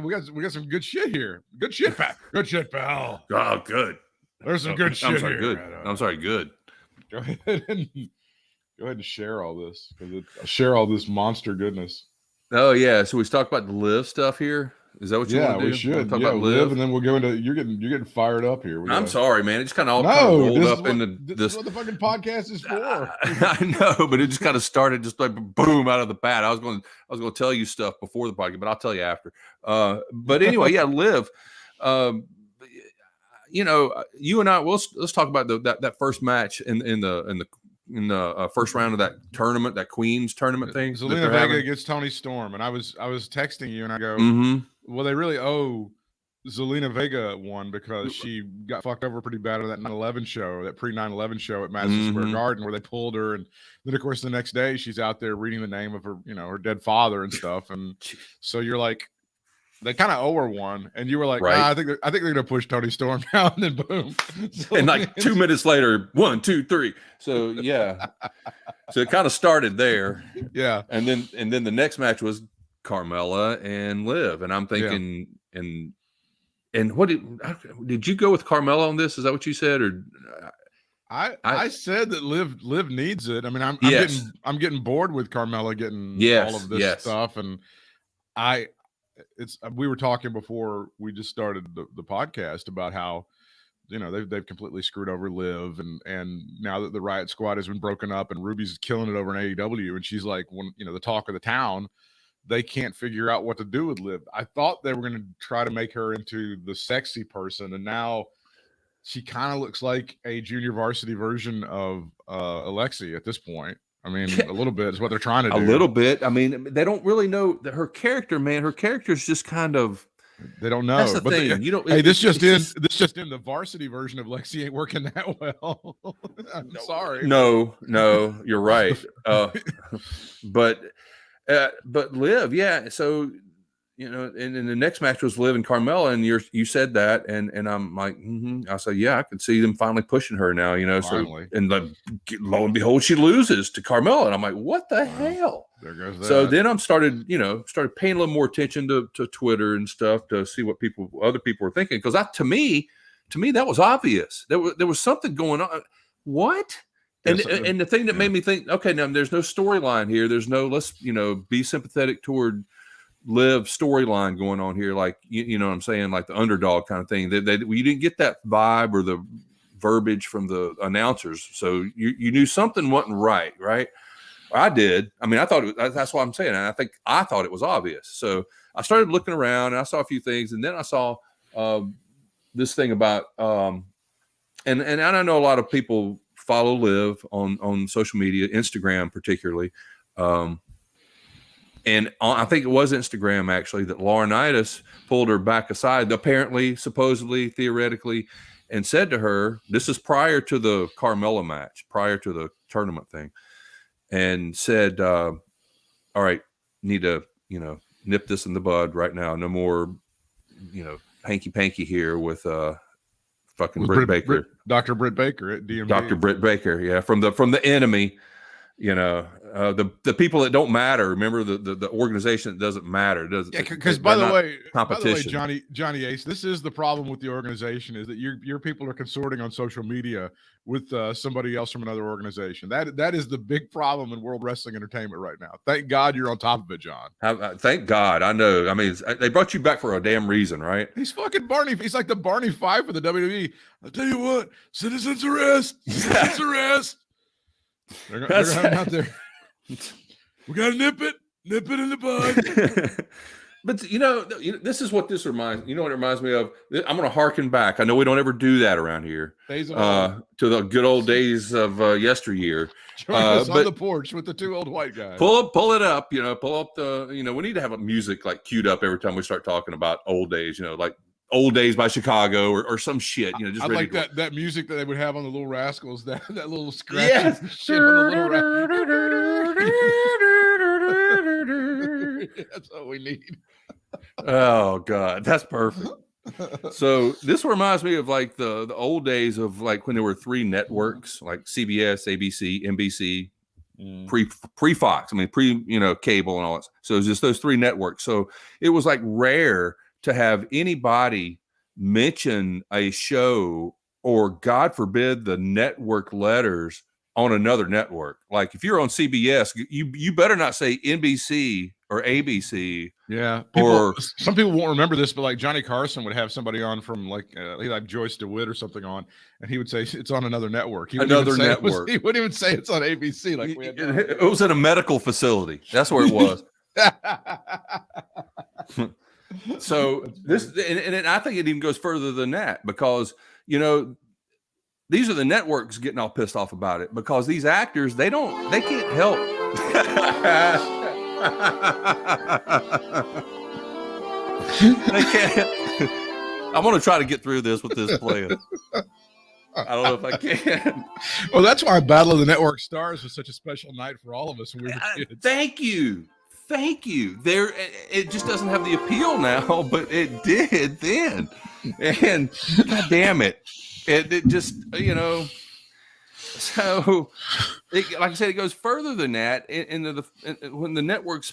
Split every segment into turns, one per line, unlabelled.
we got some good shit here. Good shit, pal. Good shit, pal.
Oh, good.
There's some good shit here.
Good. I'm sorry, good.
Go ahead and share all this. Share all this monster goodness.
Oh yeah. So we talked about the live stuff here. Is that what you want to do?
We should.
Talk
about
live,
and then we'll go into. You're getting fired up here.
I'm sorry, man. It just kind of rolled up into
this. Is what the fucking podcast is for.
I know, but it just kind of started just like boom out of the bat. I was going to tell you stuff before the podcast, but I'll tell you after. But anyway, yeah, live. You know, you and I. Let's talk about that first match in the first round of that tournament, that Queens tournament thing.
Zelina Vega against Toni Storm, and I was texting you, and I go, well, they really owe Zelina Vega one because she got fucked over pretty bad on that 9/11 show, that pre-9/11 show at Madison Square Garden, where they pulled her, and then of course the next day she's out there reading the name of her, her dead father and stuff, and so you're like, they kind of owe her one, and you were like, right. I think they're gonna push Toni Storm now, and then boom,
and like 2 minutes later, 1, 2, 3. So yeah, so it kind of started there,
yeah,
and then the next match was Carmella and Liv, and I'm thinking, and what did you go with Carmella on this? Is that what you said, or?
I said that Liv needs it. I mean, I'm getting bored with Carmella getting all of this stuff, and we were talking before we just started the podcast about how they've completely screwed over Liv, and now that the Riot Squad has been broken up and Ruby's killing it over in AEW, and she's like the talk of the town, they can't figure out what to do with Liv. I thought they were going to try to make her into the sexy person, and now she kind of looks like a junior varsity version of Alexi at this point. I mean, a little bit is what they're trying to do.
A little bit. I mean, they don't really know her character, man. Her character's just kind of.
They don't know.
That's the thing.
This just in the varsity version of Lexi ain't working that well. I'm sorry.
No, you're right. But Liv, yeah. So and the next match was Liv and Carmella, and you said that, and I'm like, I said, yeah, I could see them finally pushing her now, Finally. So, and lo and behold, she loses to Carmella, and I'm like, what the hell?
There goes that.
So then I'm started paying a little more attention to Twitter and stuff to see what other people were thinking, because to me that was obvious. There was something going on. What? And the thing that made me think, okay, now there's no storyline here. There's no let's be sympathetic toward Liv storyline going on here, like you know what I'm saying, like the underdog kind of thing. You didn't get that vibe or the verbiage from the announcers, so you knew something wasn't right. I did. I mean, I thought that's what I'm saying. And I thought it was obvious. So I started looking around, and I saw a few things, and then I saw this thing about and I know a lot of people follow Liv on social media, Instagram particularly. And I think it was Instagram, actually, that Laurinaitis pulled her back aside, apparently, supposedly, theoretically, and said to her, this is prior to the Carmella match, prior to the tournament thing, and said, all right, need to, nip this in the bud right now. No more, hanky-panky here with fucking Britt Baker.
Dr. Britt Baker at DMV.
Dr. Britt Baker, yeah, from the enemy. The people that don't matter. Remember the organization that doesn't matter.
Because by the way, Johnny Ace, this is the problem with the organization, is that your people are consorting on social media with somebody else from another organization. That is the big problem in World Wrestling Entertainment right now. Thank God you're on top of it, John.
Thank God. I know. I mean, they brought you back for a damn reason, right?
He's fucking Barney. He's like the Barney Five for the WWE. I'll tell you what, citizens arrest. Citizens arrest. They're gonna have him out there. We gotta nip it in the bud.
But this is what this reminds. You know what it reminds me of? I'm gonna harken back. I know we don't ever do that around here. To the good old days of yesteryear.
Join us on the porch with the two old white guys.
Pull it up. Pull up the. We need to have a music like queued up every time we start talking about old days. Like Old Days by Chicago or some shit, just
I like that music that they would have on the Little Rascals, that little scratch shit on the Little That's all we need.
Oh God, that's perfect. So this reminds me of like the old days of like when there were 3 networks, like CBS, ABC, NBC, pre Fox. I mean, cable and all that. So it was just those 3 networks. So it was like rare to have anybody mention a show or, God forbid, the network letters on another network. Like if you're on CBS, you better not say NBC or ABC.
Yeah. Some people won't remember this, but like Johnny Carson would have somebody on from like Joyce DeWitt or something on, and he would say it's on another network. He wouldn't even say it's on ABC. Like
it was at a medical facility. That's where it was. So this, and I think it even goes further than that, because these are the networks getting all pissed off about it, because these actors, they can't help. They can't. I'm going to try to get through this with this playing. I don't know if I can.
Well, that's why Battle of the Network Stars was such a special night for all of us when we were kids.
Thank you. It just doesn't have the appeal now, but it did then. And God damn it. It just, so like I said, it goes further than that. When the networks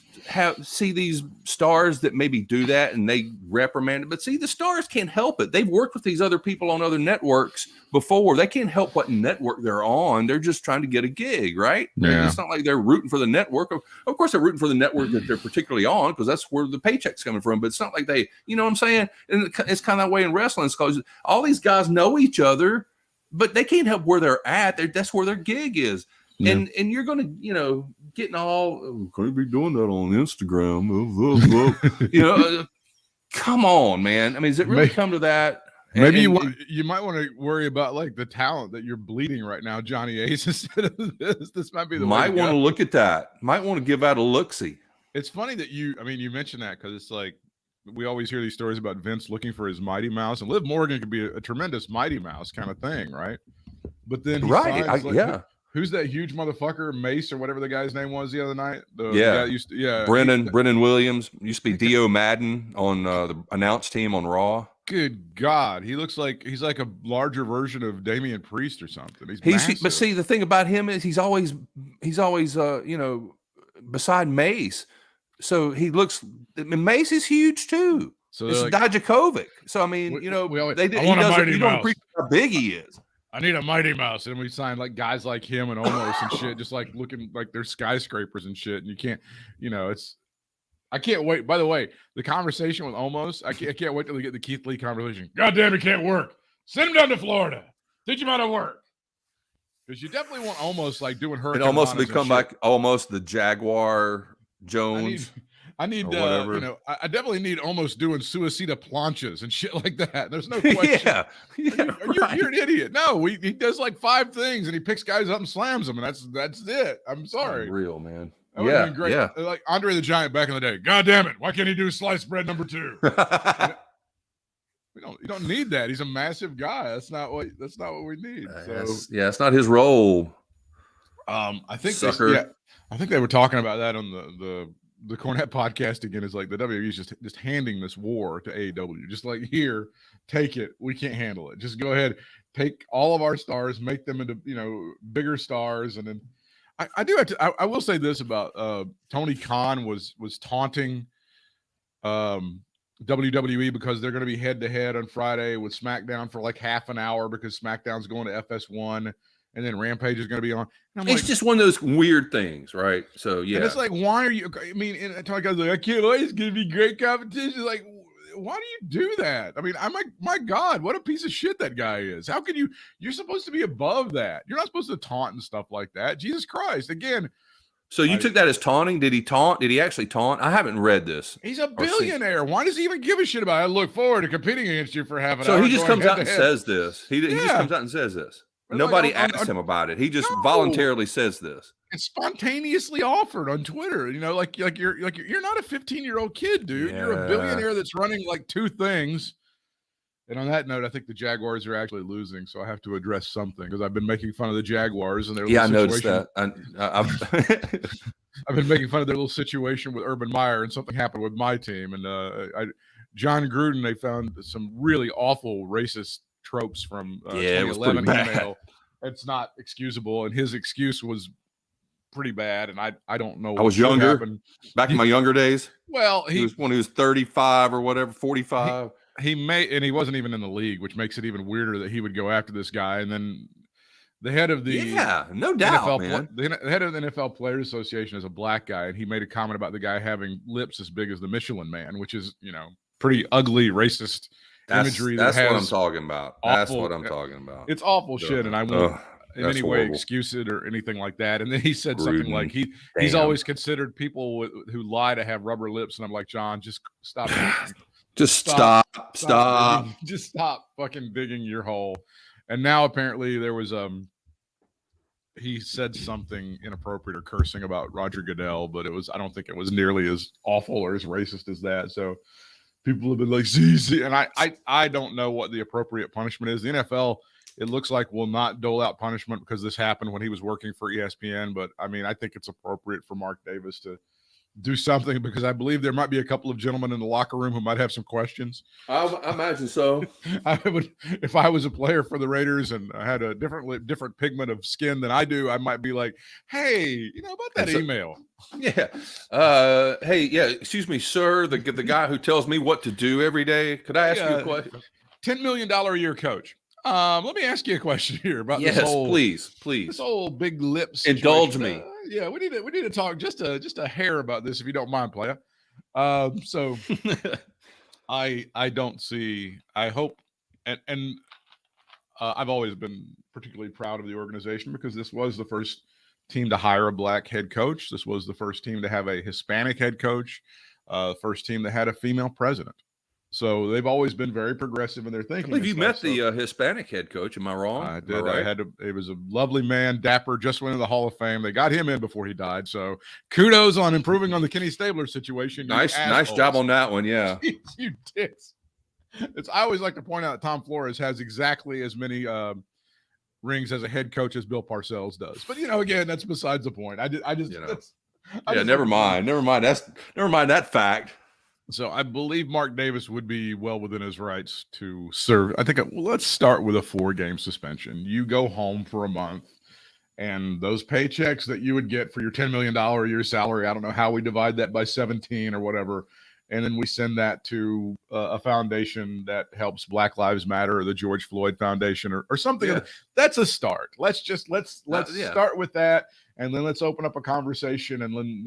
see these stars that maybe do that and they reprimand it, but see, the stars can't help it. They've worked with these other people on other networks before. They can't help what network they're on. They're just trying to get a gig, right?
Yeah.
It's not like they're rooting for the network. Of course, they're rooting for the network that they're particularly on, because that's where the paycheck's coming from. But it's not like they, you know what I'm saying? And it's kind of that way in wrestling, because all these guys know each other, but they can't help where they're at. That's where their gig is. Yeah. And you're going to, getting all, can you be doing that on Instagram? Come on, man. I mean, does it really come to that?
Maybe you might want to worry about like the talent that you're bleeding right now, Johnny Ace, instead of this. This might be the
might want to look at that. Might want to give out a look-see.
It's funny that you mentioned that, because it's like, we always hear these stories about Vince looking for his Mighty Mouse, and Liv Morgan could be a tremendous Mighty Mouse kind of thing, right? But then who's that huge motherfucker, Mace or whatever the guy's name was the other night?
Brennan Williams used to be Dio Madden on the announce team on Raw.
Good God, he looks like he's like a larger version of Damian Priest or something. But
see, the thing about him is he's always beside Mace. So he looks. Mace is huge too. So it's Dijakovic. So I mean, you don't appreciate how big he is.
I need a Mighty Mouse, and we signed like guys like him and Omos and shit, just like looking like they're skyscrapers and shit. And you can't, I can't wait. By the way, the conversation with Omos, I can't wait till we get the Keith Lee conversation. God damn, it can't work. Send him down to Florida. Teach him how to work. Because you definitely want Omos like doing her.
And almost become like almost the Jaguar Jones.
I need I definitely need almost doing suicida planchas and shit like that. There's no question. You're an idiot. No, he does like 5 things and he picks guys up and slams them, and that's it. I'm sorry.
Real man.
That would have been great. Yeah. Like Andre the Giant back in the day. God damn it! Why can't he do sliced bread number 2? You don't need that. He's a massive guy. That's not what we need.
It's not his role.
I think they were talking about that on the Cornette podcast again. Is like the WWE is just handing this war to AEW. Just like, here, take it. We can't handle it. Just go ahead, take all of our stars, make them into bigger stars, and then I will say this about Tony Khan was taunting WWE because they're going to be head to head on Friday with SmackDown for like half an hour, because SmackDown's going to FS1. And then Rampage is going to be on.
It's just one of those weird things, right? So, yeah.
And it's like, why are you? I mean, and Tony Khan's like, I can't wait. It's going to be great competition. Like, why do you do that? I mean, I'm like, my God, what a piece of shit that guy is. How can you're supposed to be above that. You're not supposed to taunt and stuff like that. Jesus Christ. Again.
So you took that as taunting? Did he taunt? Did he actually taunt? I haven't read this.
He's a billionaire. Why does he even give a shit about it? I look forward to competing against you for half an hour.
So he just comes out and says this. He just comes out and says this. Nobody asked him about it. He just voluntarily says this.
It's spontaneously offered on Twitter. Like you're not a 15-year-old kid, dude. Yeah. You're a billionaire that's running like 2 things. And on that note, I think the Jaguars are actually losing, so I have to address something, because I've been making fun of the Jaguars and their
I noticed that.
I've been making fun of their little situation with Urban Meyer, and something happened with my team. And John Gruden, they found some really awful racist tropes from 2011 email. It's not excusable, and his excuse was pretty bad, and I don't know.
I was younger, back in my younger days.
Well,
he was when he was 35 or whatever, 45.
He wasn't even in the league, which makes it even weirder that he would go after this guy. And then the head of the
no doubt,
NFL,
man.
The head of the NFL Players Association is a black guy, and he made a comment about the guy having lips as big as the Michelin Man, which is pretty ugly, racist imagery.
That's what I'm talking about. That's what I'm talking about.
It's awful shit, and I won't in any way excuse it or anything like that. And then he said something like he's always considered people who lie to have rubber lips, and I'm like, John, just stop.
Just stop.
Just stop fucking digging your hole. And now apparently there was he said something inappropriate or cursing about Roger Goodell, but I don't think it was nearly as awful or as racist as that. So people have been like, see, and I don't know what the appropriate punishment is. The NFL, it looks like, will not dole out punishment because this happened when he was working for ESPN. But I mean, I think it's appropriate for Mark Davis to do something, because I believe there might be a couple of gentlemen in the locker room who might have some questions.
I imagine so.
I would, if I was a player for the Raiders and I had a different pigment of skin than I do, I might be like, hey, about that email.
Yeah. Hey, yeah. Excuse me, sir. The guy who tells me what to do every day. Could I ask you a question?
$10 million a year coach. Let me ask you a question here about this whole,
please.
This whole big lips.
Indulge me.
Yeah, we need to talk just a hair about this, if you don't mind, player. So I don't see. I hope, and I've always been particularly proud of the organization because this was the first team to hire a black head coach. This was the first team to have a Hispanic head coach. First team that had a female president. So they've always been very progressive in their thinking.
I believe you met the Hispanic head coach. Am I wrong?
I did. Right? It was a lovely man, dapper, just went into the Hall of Fame. They got him in before he died. So kudos on improving on the Kenny Stabler situation.
Nice job on that one. Yeah.
You dicks. I always like to point out that Tom Flores has exactly as many rings as a head coach as Bill Parcells does. But again, that's besides the point.
Never mind that fact.
So I believe Mark Davis would be well within his rights to serve. I think let's start with a 4-game suspension. You go home for a month, and those paychecks that you would get for your $10 million a year salary, I don't know how we divide that by 17 or whatever, and then we send that to a foundation that helps Black Lives Matter or the George Floyd Foundation or something. Yeah. That's a start. Let's start with that. And then let's open up a conversation, and then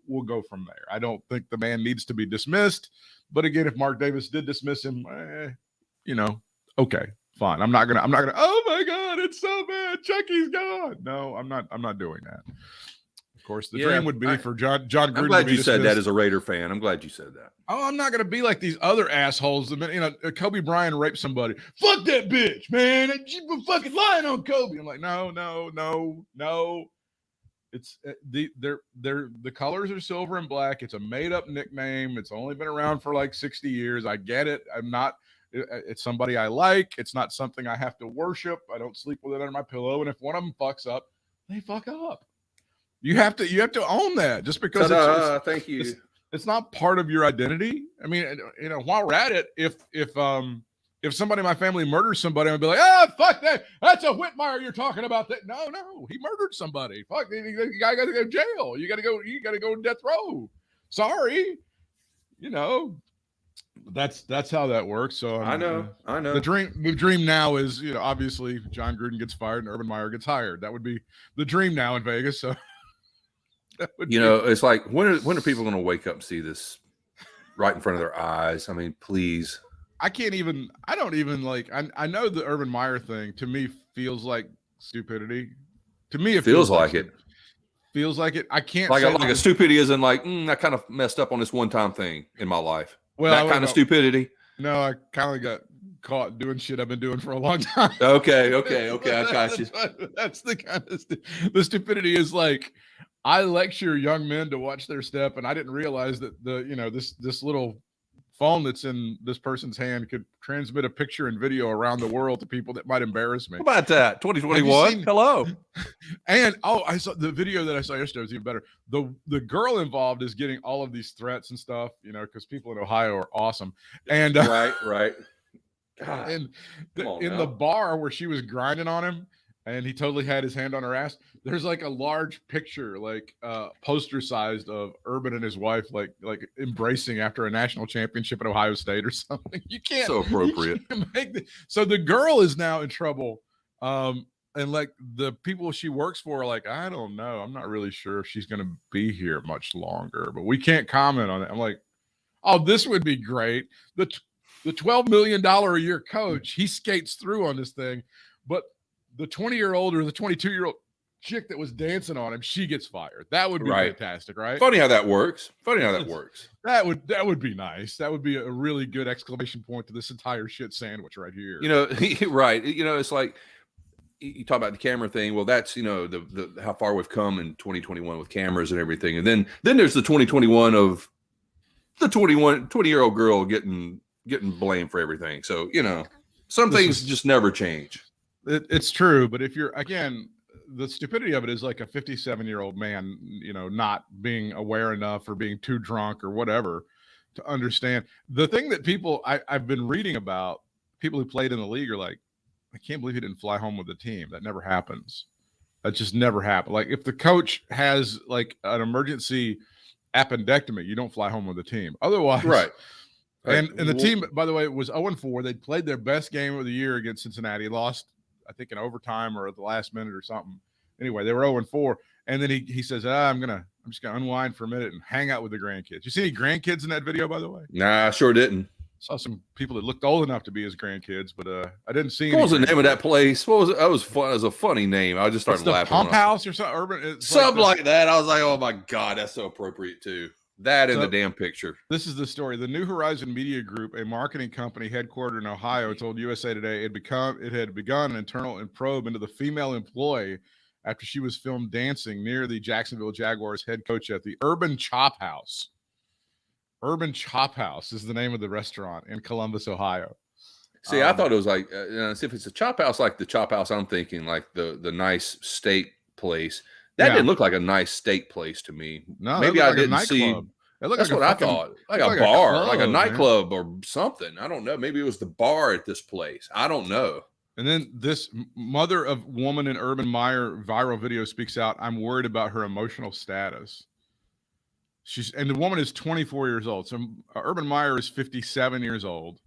we'll go from there. I don't think the man needs to be dismissed. But again, if Mark Davis did dismiss him, okay, fine. I'm not gonna. Oh my God, it's so bad. Chucky's gone. No, I'm not doing that. Of course, the dream would be for John Gruden.
I'm glad you said that as a Raider fan. I'm glad you said that.
Oh, I'm not gonna be like these other assholes. Kobe Bryant raped somebody. Fuck that bitch, man. You been fucking lying on Kobe. I'm like, no. It's the colors are silver and black. It's a made up nickname. It's only been around for like 60 years. I get it. It's somebody I like. It's not something I have to worship. I don't sleep with it under my pillow. And if one of them fucks up, they fuck up. You have to own that. Just because
thank you.
It's not part of your identity. I mean, while we're at it, if somebody in my family murders somebody, I'd be like, fuck that. That's a Whitmire you're talking about. That no, he murdered somebody. Fuck, the guy got to go to jail. You got to go to death row. Sorry, that's how that works. So
I know.
The dream now is, obviously John Gruden gets fired and Urban Meyer gets hired. That would be the dream now in Vegas. So
it's like when are people going to wake up and see this right in front of their eyes? I mean, please.
I don't even like, I know the Urban Meyer thing to me feels like stupidity. To me, it
feels like it.
Feels like it. I can't
like a stupidity isn't like, I kind of messed up on this one time thing in my life. Well, that kind of stupidity.
No, I kind of got caught doing shit I've been doing for a long time.
Okay. I got you.
That's the kind of the stupidity is like, I lecture young men to watch their step, and I didn't realize that this little phone that's in this person's hand could transmit a picture and video around the world to people that might embarrass me.
How about that? 2021. Hello.
And I saw the video that I saw yesterday was even better. The girl involved is getting all of these threats and stuff, because people in Ohio are awesome. And
right. God,
and in the bar where she was grinding on him, and he totally had his hand on her ass. There's like a large picture, like poster sized, of Urban and his wife like embracing after a national championship at Ohio State or something. You can't.
So appropriate.
So the girl is now in trouble. And like the people she works for are like, I don't know. I'm not really sure if she's going to be here much longer, but we can't comment on it. I'm like, oh, this would be great. The $12 million a year coach, he skates through on this thing, but the 20-year-old or the 22-year-old chick that was dancing on him, she gets fired. That would be fantastic, right?
Funny how that works.
That would be nice. That would be a really good exclamation point to this entire shit sandwich right here.
You know, right. You know, it's like, you talk about the camera thing. Well, that's, you know, the how far we've come in 2021 with cameras and everything. And then there's the 2021 of the 20-year-old girl getting blamed for everything. So, you know, some things just never change.
It's true. But if you're, again, the stupidity of it is like a 57-year-old man, you know, not being aware enough or being too drunk or whatever to understand. The thing that I've been reading about, people who played in the league are like, I can't believe he didn't fly home with the team. That never happens. That just never happened. Like if the coach has like an emergency appendectomy, you don't fly home with the team. Otherwise,
right.
And the team, by the way, was 0-4. They played their best game of the year against Cincinnati. Lost, I think, in overtime or at the last minute or something. Anyway, they were 0-4. And then he says, I'm just gonna unwind for a minute and hang out with the grandkids. You see any grandkids in that video, by the way?
Nah, I sure didn't.
Saw some people that looked old enough to be his grandkids, but I didn't see.
What was the name of that place? What was it? That was fun. It was a funny name. I just started laughing.
Pump House or something. Urban,
something like that. I was like, oh my god, that's so appropriate too. That in the damn picture. This
is the story. The New Horizon Media Group, a marketing company headquartered in Ohio, told USA Today it had begun an internal probe into the female employee after she was filmed dancing near the Jacksonville Jaguars head coach at the Urban Chop House. Urban Chop House is the name of the restaurant in Columbus, Ohio.
See, I thought it was like, if it's a chop house, like the chop house, I'm thinking like the nice steak place. That didn't look like a nice steak place to me.
No,
maybe I
like
didn't see. That's what I thought. Like a bar, like a nightclub or something. I don't know. Maybe it was the bar at this place. I don't know.
And then this mother of woman in Urban Meyer viral video speaks out. I'm worried about her emotional status. And the woman is 24 years old. So Urban Meyer is 57 years old.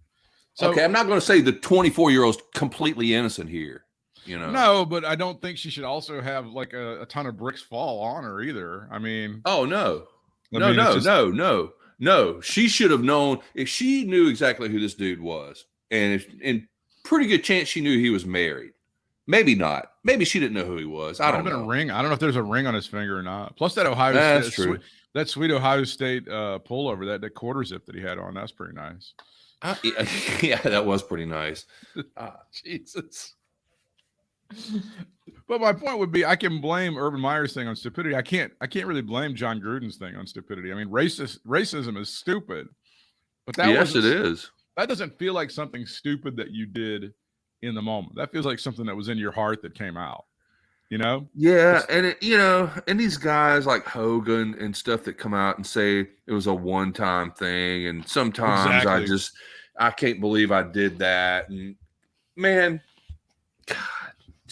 So,
okay, I'm not going to say the 24-year-old's completely innocent here. You know,
no, but I don't think she should also have like a ton of bricks fall on her either. I mean,
oh no, no. She should have known. If she knew exactly who this dude was, and pretty good chance she knew he was married. Maybe not. Maybe she didn't know who he was. I don't know.
A ring. I don't know if there's a ring on his finger or not. Plus that Ohio
State.
That's true. That sweet Ohio State pullover, that quarter zip that he had on, that's pretty nice.
Yeah, that was pretty nice.
Jesus. But my point would be, I can blame Urban Meyer's thing on stupidity. I can't really blame John Gruden's thing on stupidity. I mean, racism is stupid. But it is. That doesn't feel like something stupid that you did in the moment. That feels like something that was in your heart that came out. You know?
Yeah, and and these guys like Hogan and stuff that come out and say it was a one-time thing, and sometimes I can't believe I did that, and man, God,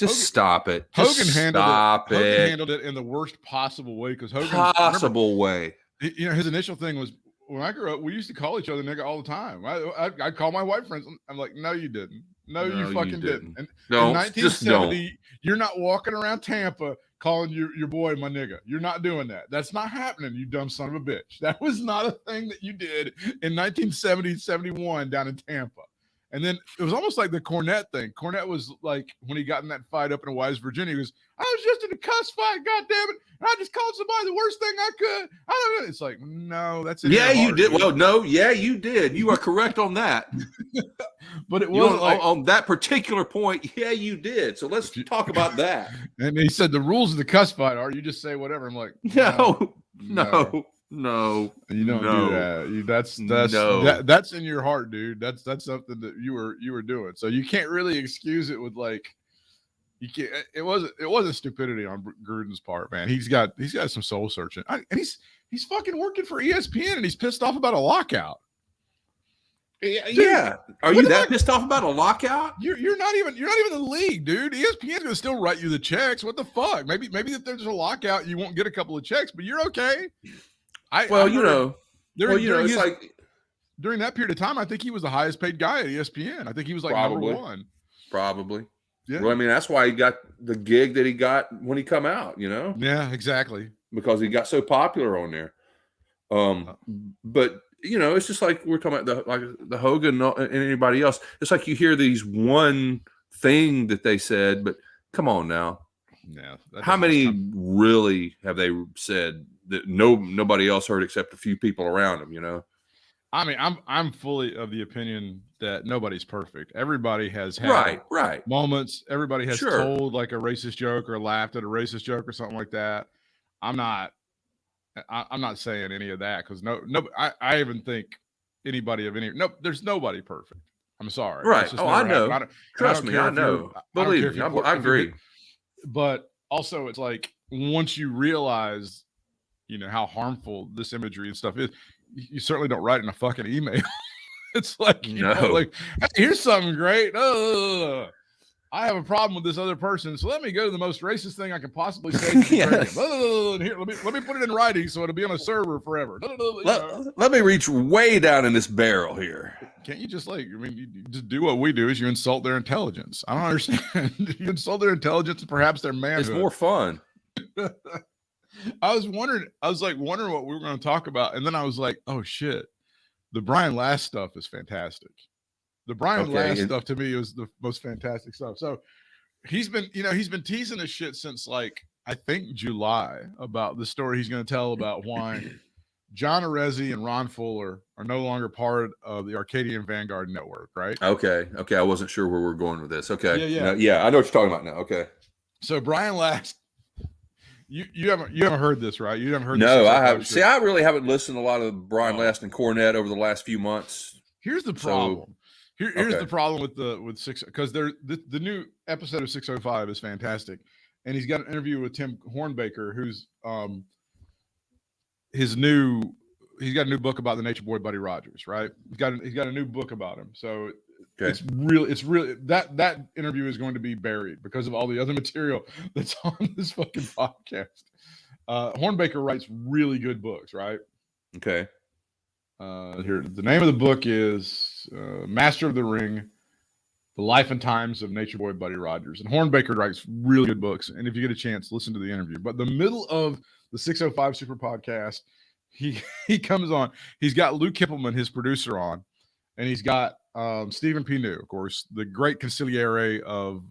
stop it.
Hogan handled it in the worst possible way because
way.
You know, his initial thing was, when I grew up, we used to call each other nigga all the time. I'd call my white friends. I'm like, no, you didn't. No, you fucking didn't. And in 1970, you're not walking around Tampa calling your boy my nigga. You're not doing that. That's not happening, you dumb son of a bitch. That was not a thing that you did in 1970, 71 down in Tampa. And then it was almost like the Cornette thing. Cornette was like, when he got in that fight up in Wise, Virginia, he goes, I was just in a cuss fight, goddammit. And I just called somebody the worst thing I could. I don't know. It's like, no, that's it.
Yeah, you did. Well, no, yeah, you did. You are correct on that.
But it wasn't
on that particular point. Yeah, you did. So let's talk about that.
And he said the rules of the cuss fight are you just say whatever. I'm like,
no.
You don't do that. That's in your heart, dude. That's something that you were doing. So you can't really excuse it with like, you can't. It wasn't stupidity on Gruden's part, man. He's got some soul searching, and he's fucking working for ESPN, and he's pissed off about a lockout.
Yeah. Are you that pissed off about a lockout?
You're not even in the league, dude. ESPN's gonna still write you the checks. What the fuck? Maybe if there's a lockout, you won't get a couple of checks, but you're okay.
It's like
during that period of time, I think he was the highest paid guy at ESPN. I think he was like number one.
Probably.
Yeah.
Well, I mean, that's why he got the gig that he got when he come out, you know?
Yeah, exactly.
Because he got so popular on there. But you know, it's just like we're talking about the Hogan and anybody else. It's like you hear these one thing that they said, but come on now.
Yeah.
How many really have they said that nobody else heard except a few people around them, you know?
I mean, I'm fully of the opinion that nobody's perfect. Everybody has had moments. Everybody has told like a racist joke or laughed at a racist joke or something like that. I'm not saying any of that because I even think anybody of any there's nobody perfect. I'm sorry.
Right. Oh, I know. Trust me, I know. Believe me, I agree.
But also, it's like once you realize, you know, how harmful this imagery and stuff is, you certainly don't write in a fucking email. It's like, you know, like, hey, here's something great. I have a problem with this other person, so let me go to the most racist thing I can possibly say. Here, let me put it in writing so it'll be on a server forever.
Let me reach way down in this barrel here.
Can't you just you just do what we do is you insult their intelligence. I don't understand. You insult their intelligence and perhaps their manhood.
It's more fun.
I was wondering what we were going to talk about, and then I was like, oh shit, the Brian Last stuff is fantastic. The Brian Last stuff to me was the most fantastic stuff. So he's been teasing this shit since like I think July about the story he's going to tell about why John Arezzi and Ron Fuller are no longer part of the Arcadian Vanguard network, right?
Okay. I wasn't sure where we're going with this. Okay.
Yeah.
I know what you're talking about now. Okay.
So Brian Last. You haven't heard this, right? You haven't heard this.
No, I haven't. See, I really haven't listened to a lot of Brian Last and Cornette over the last few months.
Here's the problem. Here's the problem with six, because the new episode of 605 is fantastic, and he's got an interview with Tim Hornbaker, who's he's got a new book about the Nature Boy Buddy Rogers, right? He's got a new book about him, so. Okay. It's really that interview is going to be buried because of all the other material that's on this fucking podcast. Hornbaker writes really good books, right?
Okay.
Here, the name of the book is Master of the Ring: The Life and Times of Nature Boy Buddy Rogers. And Hornbaker writes really good books. And if you get a chance, listen to the interview. But the middle of the 605 Super Podcast, he comes on. He's got Lou Kippelman, his producer, on, and he's got Stephen P. New, of course, the great consigliere of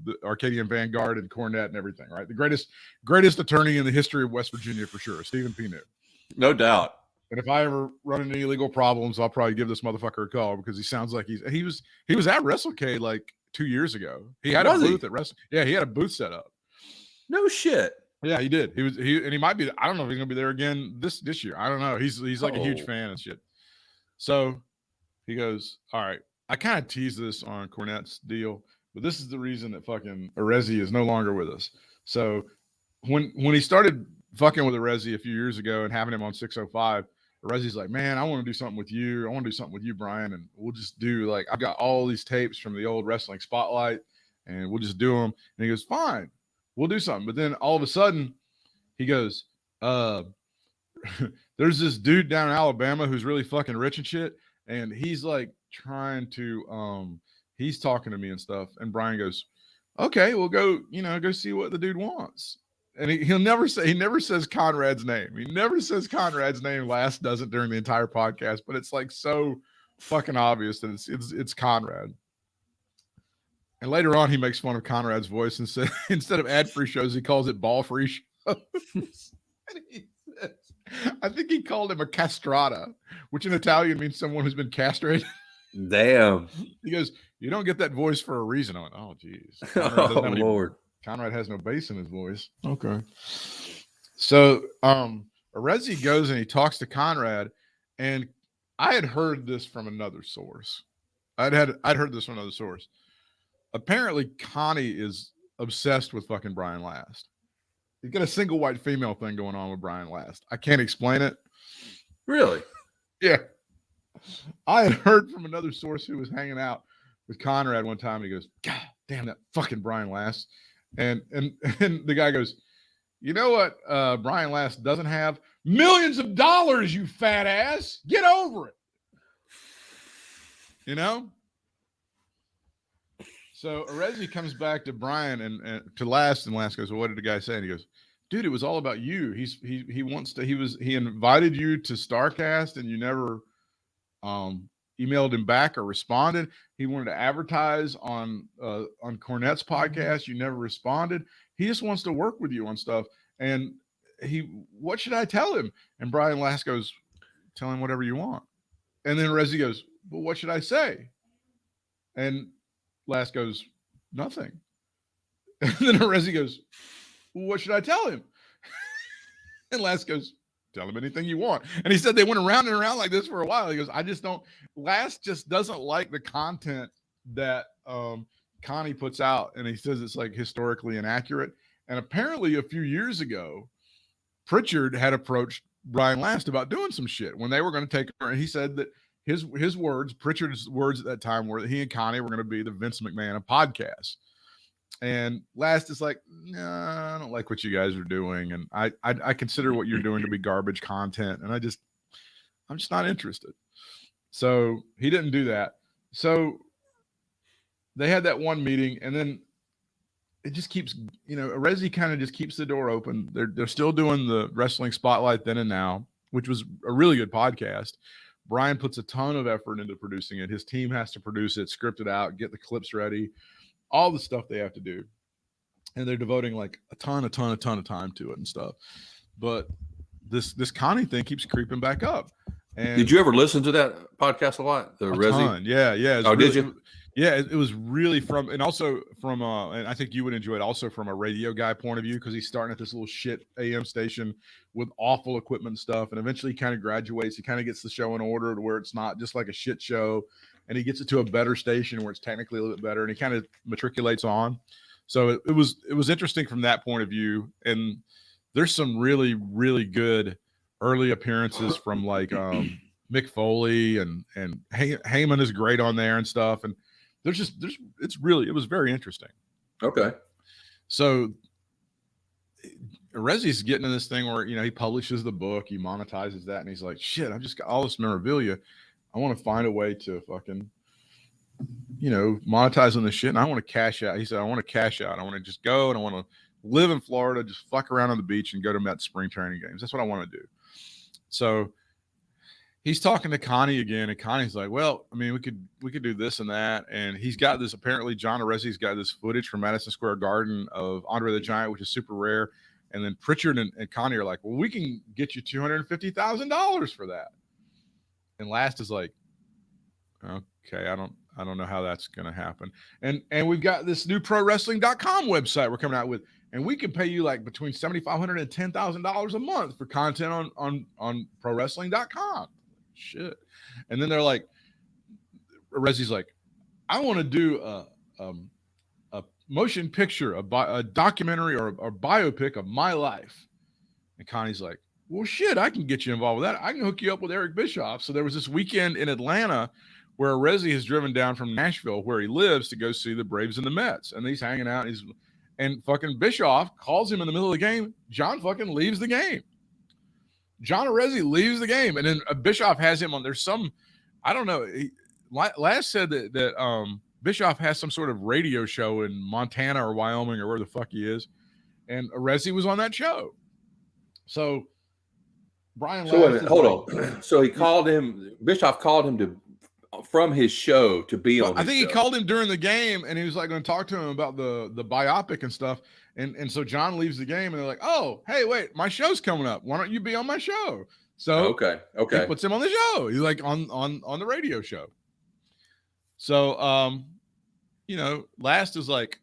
the Arcadian Vanguard and Cornette and everything, right? The greatest attorney in the history of West Virginia for sure, Stephen P. New.
No doubt.
And if I ever run into any legal problems, I'll probably give this motherfucker a call because he sounds like he was at WrestleCade like 2 years ago. He had a booth at Wrestle. Yeah, he had a booth set up.
No shit.
Yeah, he did. He might be. I don't know if he's gonna be there again this year. I don't know. He's like a huge fan and shit. So he goes, all right, I kind of teased this on Cornette's deal, but this is the reason that fucking Arezzi is no longer with us. So when he started fucking with Arezzi a few years ago and having him on 605, Arezzi's like, man, I want to do something with you. I want to do something with you, Brian. And we'll just do like, I've got all these tapes from the old Wrestling Spotlight and we'll just do them. And he goes, fine, we'll do something. But then all of a sudden he goes, there's this dude down in Alabama who's really fucking rich and shit. And he's like trying to, he's talking to me and stuff. And Brian goes, okay, we'll go see what the dude wants. And he never says Conrad's name. He never says Conrad's name. Last doesn't during the entire podcast, but it's like so fucking obvious that it's Conrad. And later on, he makes fun of Conrad's voice and said instead of ad-free shows, he calls it ball-free shows. And he says, I think he called him a castrata, which in Italian means someone who's been castrated.
Damn.
He goes, you don't get that voice for a reason. I went, oh, geez.
Oh, Lord.
Conrad has no bass in his voice. Okay. So Arezzi goes and he talks to Conrad, and I had heard this from another source. I'd heard this from another source. Apparently, Connie is obsessed with fucking Brian Last. He's got a single white female thing going on with Brian Last. I can't explain it.
Really?
Yeah. I had heard from another source who was hanging out with Conrad one time, and he goes, "God damn that fucking Brian Last," and the guy goes, "You know what? Brian Last doesn't have millions of dollars. You fat ass, get over it." You know. So Arezzi comes back to Brian and to Last, and Last goes, "Well, what did the guy say?" And he goes, "Dude, it was all about you. He wants to. He invited you to StarCast, and you never emailed him back or responded. He wanted to advertise on Cornette's podcast. You never responded. He just wants to work with you on stuff. And what should I tell him?" And Brian Last goes, "Tell him whatever you want." And then Arezzi goes, "Well, what should I say?" And Last goes, "Nothing." And then Arezzi goes, "Well, what should I tell him?" And Last goes, "Tell him anything you want." And he said they went around and around like this for a while. He goes, "I just don't." Last just doesn't like the content that Connie puts out, and he says it's like historically inaccurate. And apparently, a few years ago, Pritchard had approached Brian Last about doing some shit when they were going to take her. And he said that his words, Pritchard's words at that time, were that he and Connie were going to be the Vince McMahon of podcasts. And Last is like, "Nah, I don't like what you guys are doing, and I consider what you're doing to be garbage content, and I'm just not interested." So he didn't do that. So they had that one meeting, and then it just keeps, Arezzi kind of just keeps the door open. They're still doing the Wrestling Spotlight Then and Now, which was a really good podcast. Brian puts a ton of effort into producing it. His team has to produce it, script it out, get the clips ready, all the stuff they have to do. And they're devoting like a ton of time to it and stuff. But this Connie thing keeps creeping back up. And
did you ever listen to that podcast a lot? The Resi?
Ton. Yeah.
Oh, did you?
Yeah, it was really from, and also from, and I think you would enjoy it also from a radio guy point of view, because he's starting at this little shit AM station with awful equipment and stuff, and eventually he kind of graduates. He kind of gets the show in order to where it's not just like a shit show, and he gets it to a better station where it's technically a little bit better, and he kind of matriculates on. So it was interesting from that point of view, and there's some really, really good early appearances from like Mick Foley and Heyman is great on there and stuff, and it was very interesting.
Okay.
So Arezzi's getting in this thing where, he publishes the book, he monetizes that, and he's like, "Shit, I've just got all this memorabilia. I want to find a way to fucking, monetize on this shit, and I want to cash out." He said, "I want to cash out. I want to just go, and I want to live in Florida, just fuck around on the beach and go to Mets spring training games. That's what I want to do." So he's talking to Connie again, and Connie's like, "Well, I mean, we could do this and that." And he's got this, apparently John Arezzi's got this footage from Madison Square Garden of Andre the Giant, which is super rare. And then Pritchard and Connie are like, "Well, we can get you $250,000 for that." And Last is like, "Okay, I don't know how that's going to happen." And we've got this new ProWrestling.com website we're coming out with, and we can pay you like between $7,500 and $10,000 a month for content on ProWrestling.com. Shit. And then they're like, Rezzi's like, "I want to do a motion picture, a documentary or a biopic of my life." And Connie's like, "Well, shit, I can get you involved with that. I can hook you up with Eric Bischoff." So there was this weekend in Atlanta where Rezzi has driven down from Nashville, where he lives, to go see the Braves and the Mets. And he's hanging out. And fucking Bischoff calls him in the middle of the game. John fucking leaves the game. John Arezzi leaves the game. And then Bischoff has him on. There's some, I don't know. Last said that Bischoff has some sort of radio show in Montana or Wyoming or where the fuck he is. And Arezzi was on that show. So Brian.
So wait a minute, hold on. So he called him. Bischoff called him from his show to be on.
I think he called him during the game, and he was like going to talk to him about the biopic and stuff. And so John leaves the game, and they're like, "Oh, hey, wait, my show's coming up. Why don't you be on my show?" So
okay,
he puts him on the show. He's like on the radio show. So Last is like,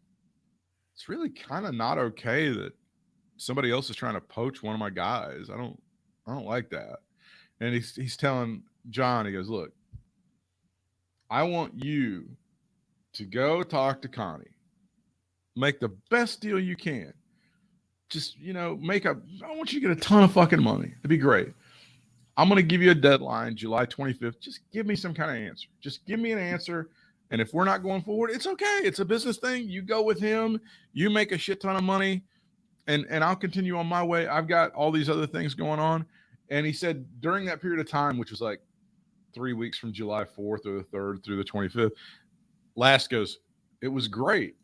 "It's really kind of not okay that somebody else is trying to poach one of my guys. I don't like that." And he's telling John, he goes, "Look, I want you to go talk to Connie, make the best deal you can. Just, I want you to get a ton of fucking money. It'd be great. I'm going to give you a deadline, July 25th. Just give me some kind of answer. Just give me an answer. And if we're not going forward, it's okay. It's a business thing. You go with him. You make a shit ton of money. And I'll continue on my way. I've got all these other things going on. And he said during that period of time, which was like 3 weeks from July 4th or the 3rd through the 25th, Last goes, it was great.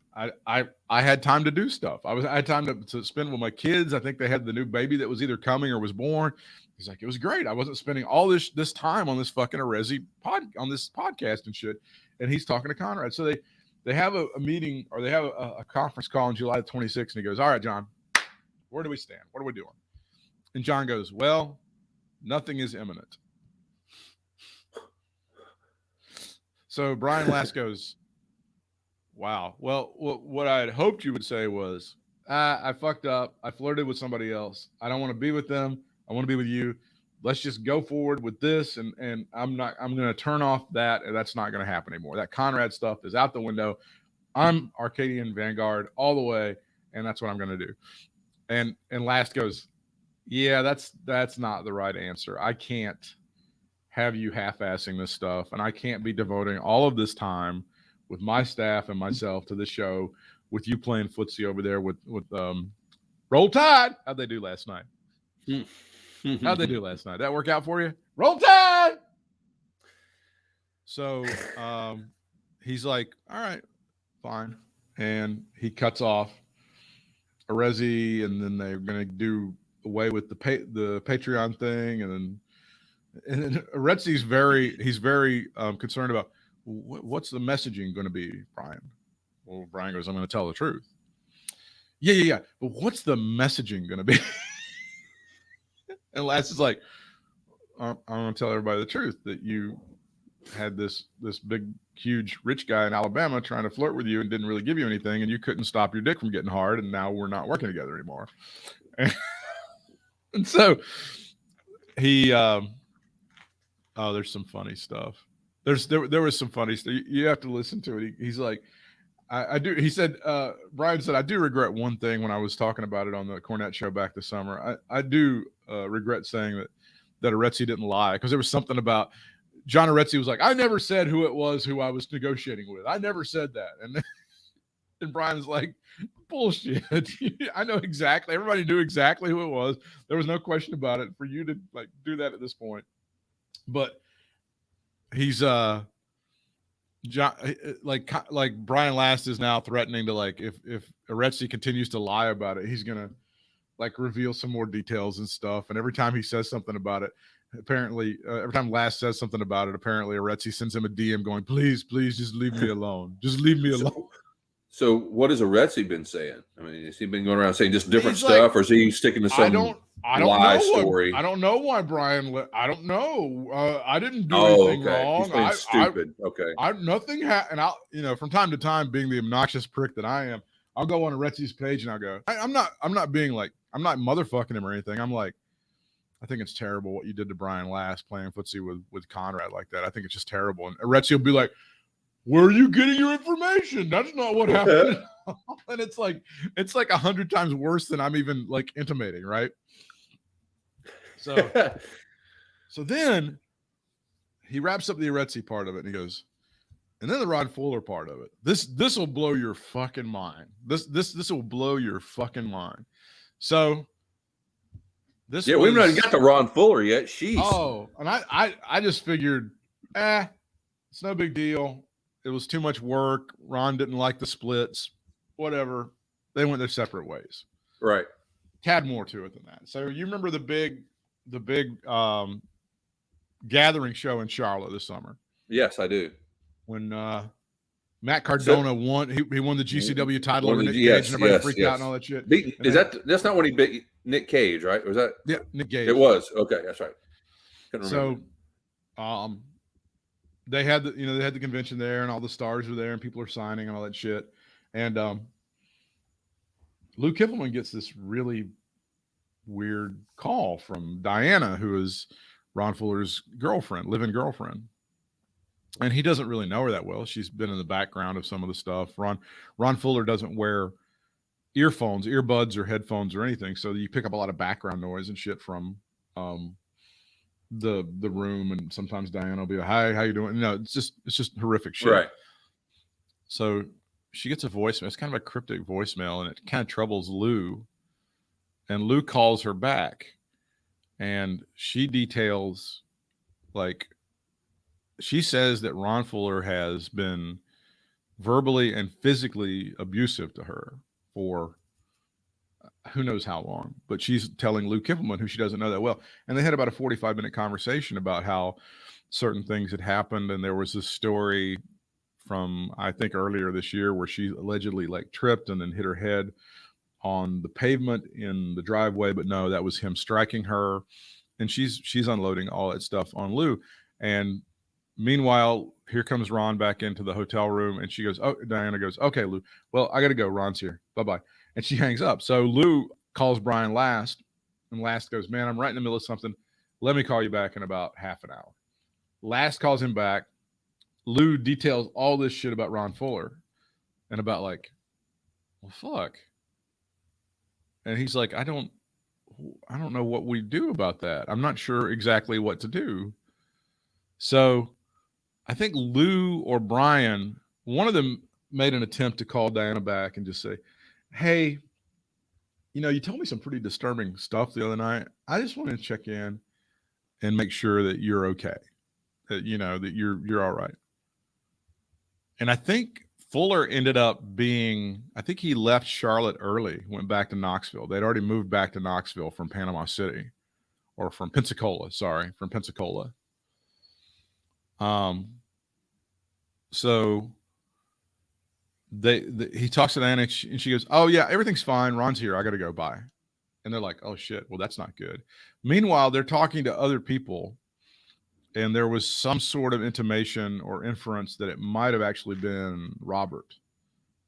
I had time to do stuff. I had time to spend with my kids. I think they had the new baby that was either coming or was born. He's like, it was great. I wasn't spending all this time on this fucking on this podcast and shit. And he's talking to Conrad. So they have a meeting, or they have a conference call on July 26th. And he goes, all right, John, where do we stand? What are we doing? And John goes, well, nothing is imminent. So Brian Last goes, wow. Well, what I had hoped you would say was, I fucked up. I flirted with somebody else. I don't want to be with them. I want to be with you. Let's just go forward with this. And I'm going to turn off that. And that's not going to happen anymore. That Conrad stuff is out the window. I'm Arcadian Vanguard all the way. And that's what I'm going to do. And Last goes, yeah, that's not the right answer. I can't have you half-assing this stuff. And I can't be devoting all of this time with my staff and myself to the show with you playing footsie over there with Roll Tide. How'd they do last night? How'd they do last night? That work out for you? Roll Tide! So he's like, all right, fine. And he cuts off Arezzi, and then they're going to do away with the Patreon thing. And then Arezzi's very concerned about, what's the messaging going to be, Brian? Well, Brian goes, I'm going to tell the truth. Yeah. But what's the messaging going to be? And Last is like, I'm going to tell everybody the truth, that you had this big, huge, rich guy in Alabama trying to flirt with you and didn't really give you anything, and you couldn't stop your dick from getting hard, and now we're not working together anymore. And so he, there's some funny stuff. There was some funny stuff. You have to listen to it. He's like, I do. He said, Brian said, I do regret one thing when I was talking about it on the Cornette show back this summer. I do regret saying that Arezzi didn't lie, because there was something about John Arezzi was like, I never said who it was who I was negotiating with. I never said that. And Brian's like, bullshit. I know exactly. Everybody knew exactly who it was. There was no question about it for you to like do that at this point. But he's John, like Brian Last is now threatening to, like, if Arezzi continues to lie about it, he's gonna like reveal some more details and stuff. And every time he says something about it, apparently every time Last says something about it, apparently Arezzi sends him a DM going, please just leave me alone. Just leave me alone.
So what has Arezzi been saying? I mean, has he been going around saying just different stuff, or is he sticking to some lie story?
I don't know why Brian. I don't know. I didn't do anything wrong.
He's being stupid.
Nothing. And I'll, from time to time, being the obnoxious prick that I am, I'll go on Arezzi's page and I'll go, I'm not being like, I'm not motherfucking him or anything. I'm like, I think it's terrible what you did to Brian Last playing footsie with Conrad like that. I think it's just terrible. And Arezzi will be like, where are you getting your information? That's not what happened. And it's like 100 times worse than I'm even like intimating, right? So then he wraps up the Arezzi part of it and he goes, and then the Ron Fuller part of it. This will blow your fucking mind. This will blow your fucking mind. So we
haven't even got to Ron Fuller yet. Sheesh.
Oh, and I just figured, it's no big deal. It was too much work. Ron didn't like the splits. Whatever. They went their separate ways.
Right.
Had more to it than that. So you remember the big gathering show in Charlotte this summer?
Yes, I do.
When Matt Cardona won, he won the GCW title over Nick Cage, and everybody freaked out and all that shit.
That's not when he beat Nick Cage, right? Was that?
Yeah, Nick Cage.
It was. Okay, that's right. Couldn't remember.
So, they had the convention there, and all the stars were there, and people are signing and all that shit. And Lou Kiffleman gets this really weird call from Diana, who is Ron Fuller's live-in girlfriend. And he doesn't really know her that well. She's been in the background of some of the stuff. Ron Fuller doesn't wear earbuds or headphones or anything, so you pick up a lot of background noise and shit from the room, and sometimes Diana will be like, "Hi, how you doing?" It's just horrific shit.
Right.
So she gets a voicemail. It's kind of a cryptic voicemail, and it kind of troubles Lou. And Lou calls her back, and she details, like, she says that Ron Fuller has been verbally and physically abusive to her for who knows how long. But she's telling Lou Kippelman, who she doesn't know that well. And they had about a 45-minute conversation about how certain things had happened. And there was this story from, I think, earlier this year where she allegedly like tripped and then hit her head on the pavement in the driveway. But no, that was him striking her. And she's unloading all that stuff on Lou. And meanwhile, here comes Ron back into the hotel room, and she goes, "Oh," Diana goes, "Okay, Lou. Well, I got to go. Ron's here. Bye-bye." And she hangs up. So Lou calls Brian Last, and Last goes, "Man, I'm right in the middle of something. Let me call you back in about half an hour." Last calls him back. Lou details all this shit about Ron Fuller and about like, well, fuck. And he's like, I don't know what we do about that. I'm not sure exactly what to do. So I think Lou or Brian, one of them made an attempt to call Diana back and just say, "Hey, you told me some pretty disturbing stuff the other night. I just wanted to check in and make sure that you're okay, that that you're all right." And I think Fuller ended up I think he left Charlotte early, went back to Knoxville. They'd already moved back to Knoxville from Panama City, or from Pensacola. Sorry, from Pensacola. So he talks to Diana, and she goes, "Oh yeah, everything's fine. Ron's here. I got to go. Bye." And they're like, "Oh shit. Well, that's not good." Meanwhile, they're talking to other people, and there was some sort of intimation or inference that it might have actually been Robert.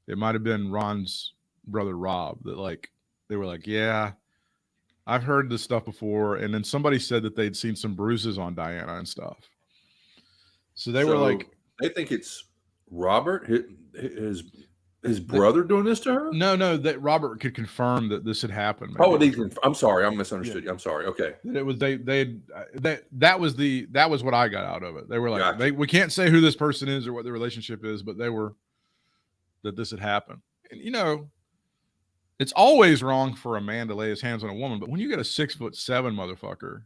It might have been Ron's brother, Rob, that like, they were like, "Yeah, I've heard this stuff before." And then somebody said that they'd seen some bruises on Diana and stuff. So they were like,
they think it's Robert, his brother, doing this to her?
No, that Robert could confirm that this had happened.
Maybe. Oh, I'm sorry, I misunderstood you. I'm sorry. Okay,
it was that was what I got out of it. They were like,
gotcha.
We can't say who this person is or what the relationship is, but they were that this had happened. And it's always wrong for a man to lay his hands on a woman, but when you get a 6'7" motherfucker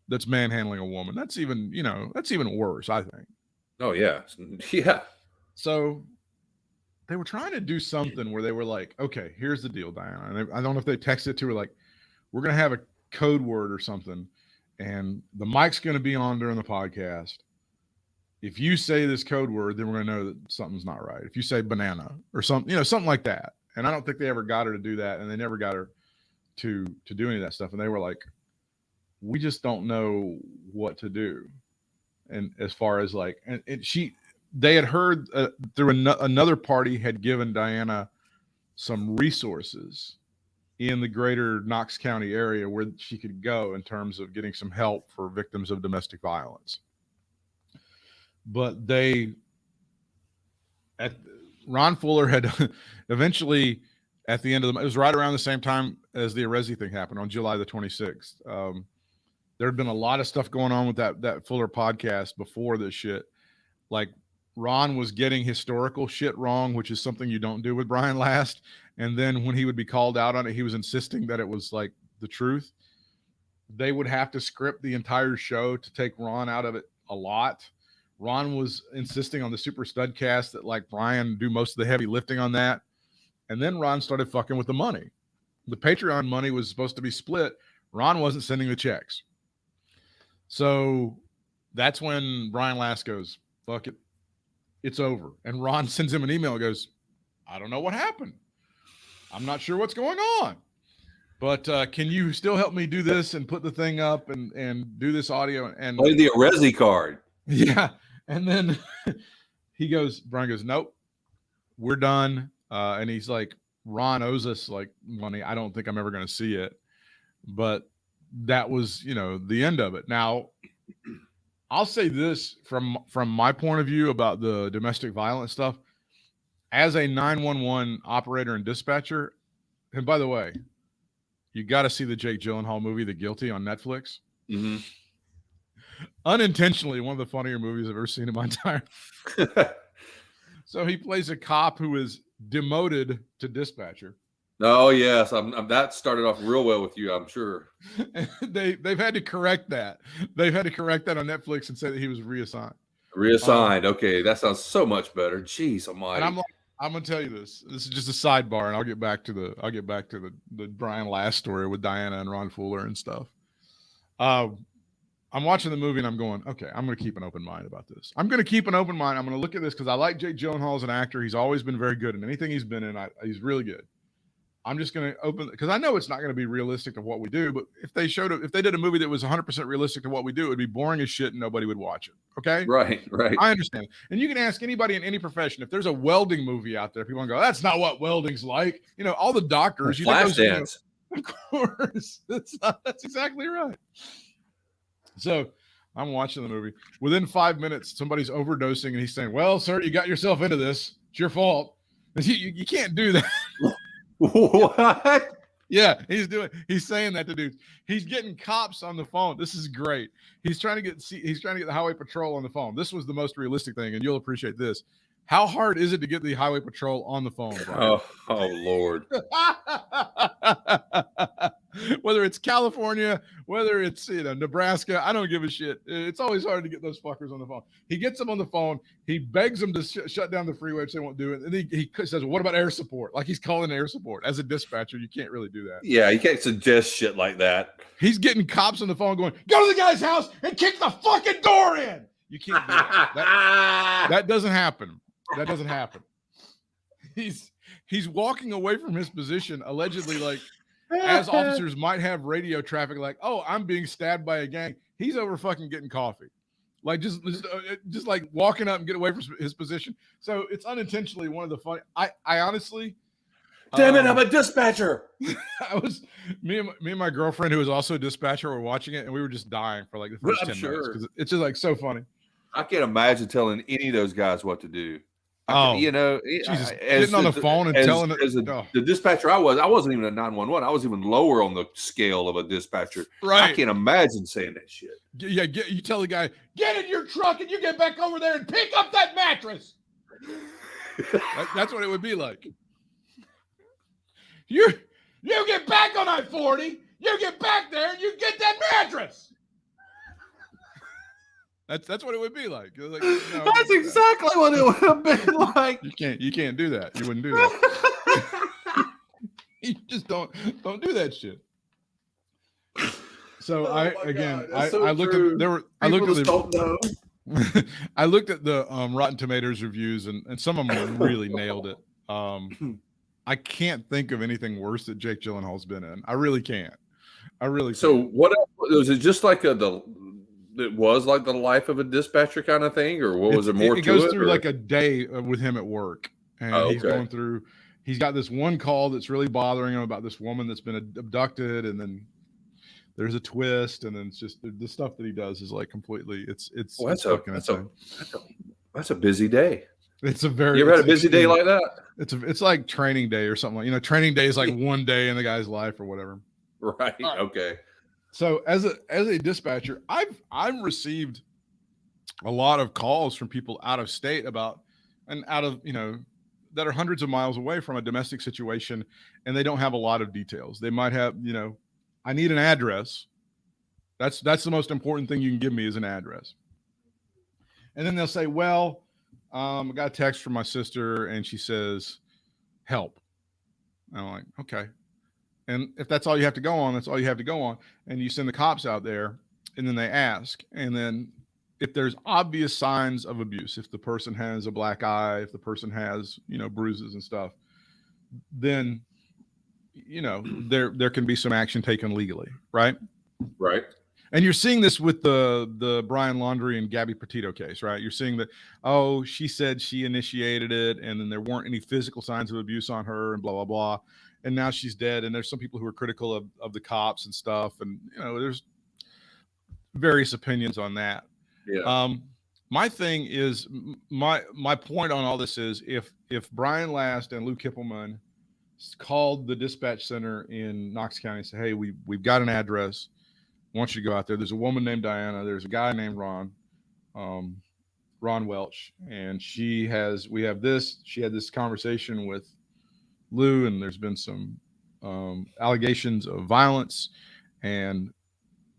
that's manhandling a woman, that's even worse, I think.
Oh yeah, yeah.
So they were trying to do something where they were like, "Okay, here's the deal, Diana." And I don't know if they texted to her like, "We're going to have a code word or something, and the mic's going to be on during the podcast. If you say this code word, then we're going to know that something's not right. If you say banana or something, something like that." And I don't think they ever got her to do that, and they never got her to do any of that stuff. And they were like, "We just don't know what to do." And as far as like, and they had heard through another party had given Diana some resources in the greater Knox County area where she could go in terms of getting some help for victims of domestic violence. But Ron Fuller had eventually, at the end of it was right around the same time as the Arezzi thing happened on July the 26th. There had been a lot of stuff going on with that Fuller podcast before this shit. Like, Ron was getting historical shit wrong, which is something you don't do with Brian Last. And then when he would be called out on it, he was insisting that it was like the truth. They would have to script the entire show to take Ron out of it a lot. Ron was insisting on the Super Studcast that like Brian do most of the heavy lifting on that. And then Ron started fucking with the money. The Patreon money was supposed to be split. Ron wasn't sending the checks. So that's when Brian Last goes, "Fuck it. It's over." And Ron sends him an email and goes, "I don't know what happened. I'm not sure what's going on. But can you still help me do this and put the thing up and do this audio?" And
play the Arezzi card.
Yeah. And then Brian goes, "Nope, we're done." And he's like, "Ron owes us like money. I don't think I'm ever going to see it." But that was, the end of it. Now, I'll say this from my point of view about the domestic violence stuff. As a 911 operator and dispatcher, and by the way, you got to see the Jake Gyllenhaal movie, The Guilty, on Netflix.
Mm-hmm.
unintentionally one of the funnier movies I've ever seen in my entire life. So he plays a cop who is demoted to dispatcher.
Oh yes, that started off real well with you, I'm sure.
They've had to correct that. They've had to correct that on Netflix and say that he was reassigned.
Reassigned. Okay, that sounds so much better. Jeez almighty.
And I'm gonna tell you this. This is just a sidebar, and I'll get back to the Brian Last story with Diana and Ron Fuller and stuff. I'm watching the movie and I'm going, okay, I'm going to keep an open mind about this. I'm going to keep an open mind. I'm going to look at this because I like Jake Gyllenhaal as an actor. He's always been very good in anything he's been in. He's really good. I'm just going to open because I know it's not going to be realistic to what we do. But if they did a movie that was 100% realistic to what we do, it would be boring as shit and nobody would watch it. Okay,
right.
I understand. And you can ask anybody in any profession if there's a welding movie out there. People go, that's not what welding's like. You know, all the doctors.
Flashdance.
Of course, that's exactly right. So I'm watching the movie. Within 5 minutes, somebody's overdosing, and he's saying, "Well, sir, you got yourself into this. It's your fault." You can't do that.
What?
Yeah, he's saying that to dudes. He's getting cops on the phone. This is great. He's trying to get the highway patrol on the phone. This was the most realistic thing, and you'll appreciate this. How hard is it to get the highway patrol on the phone?
Oh Lord.
Whether it's California, whether it's Nebraska, I don't give a shit. It's always hard to get those fuckers on the phone. He gets them on the phone. He begs them to shut down the freeway, which they won't do it. And he says, well, "What about air support?" Like he's calling air support. As a dispatcher, you can't really do that.
Yeah, you can't suggest shit like that.
He's getting cops on the phone going, "Go to the guy's house and kick the fucking door in." You can't do that. That doesn't happen. That doesn't happen. He's walking away from his position, allegedly, like as officers might have radio traffic, like, "Oh, I'm being stabbed by a gang." He's over fucking getting coffee, like just like walking up and get away from his position. So it's unintentionally one of the funny. I honestly,
damn it, I'm a dispatcher.
Me and my girlfriend, who was also a dispatcher, were watching it, and we were just dying for like the first 10 minutes because it's just like so funny.
I can't imagine telling any of those guys what to do.
Jesus, getting on the phone and telling
the dispatcher I wasn't even a 911. I was even lower on the scale of a dispatcher.
Right.
I can't imagine saying that shit.
Yeah, you tell the guy, "Get in your truck and you get back over there and pick up that mattress." That's what it would be like. You get back on I-40, you get back there and you get that mattress. That's what it would be like.
That's exactly what it would have been like.
You can't do that. You wouldn't do that. You just don't do that shit. So I looked at the Rotten Tomatoes reviews and some of them really nailed it. I can't think of anything worse that Jake Gyllenhaal's been in. I really can't.
So what else? Was it just like it was like the life of a dispatcher kind of thing, or what was it more to it? It
goes through like a day with him at work, and he's going through. He's got this one call that's really bothering him about this woman that's been abducted, and then there's a twist, and then it's just the stuff that he does is like completely. That's
a busy day.
It's a very.
You ever had a busy day like that?
It's like training day or something. Like, training day is like one day in the guy's life or whatever.
Right. Okay.
So as a dispatcher, I've received a lot of calls from people out of state that are hundreds of miles away from a domestic situation, and they don't have a lot of details. They might have, I need an address. That's the most important thing you can give me is an address. And then they'll say, "Well, I got a text from my sister and she says, help." And I'm like, okay. And if that's all you have to go on, that's all you have to go on. And you send the cops out there, and then they ask. And then if there's obvious signs of abuse, if the person has a black eye, if the person has, bruises and stuff, then, there can be some action taken legally. Right.
Right.
And you're seeing this with the Brian Laundrie and Gabby Petito case, right? You're seeing that, she said she initiated it, and then there weren't any physical signs of abuse on her, and blah, blah, blah. And now she's dead. And there's some people who are critical of the cops and stuff. And, there's various opinions on that.
Yeah.
My thing is, my point on all this is if Brian Last and Lou Kippelman called the dispatch center in Knox County and said, "Hey, we've got an address. want you to go out there. There's a woman named Diana. There's a guy named Ron Welch, and she had this conversation with Lou, and there's been some allegations of violence, and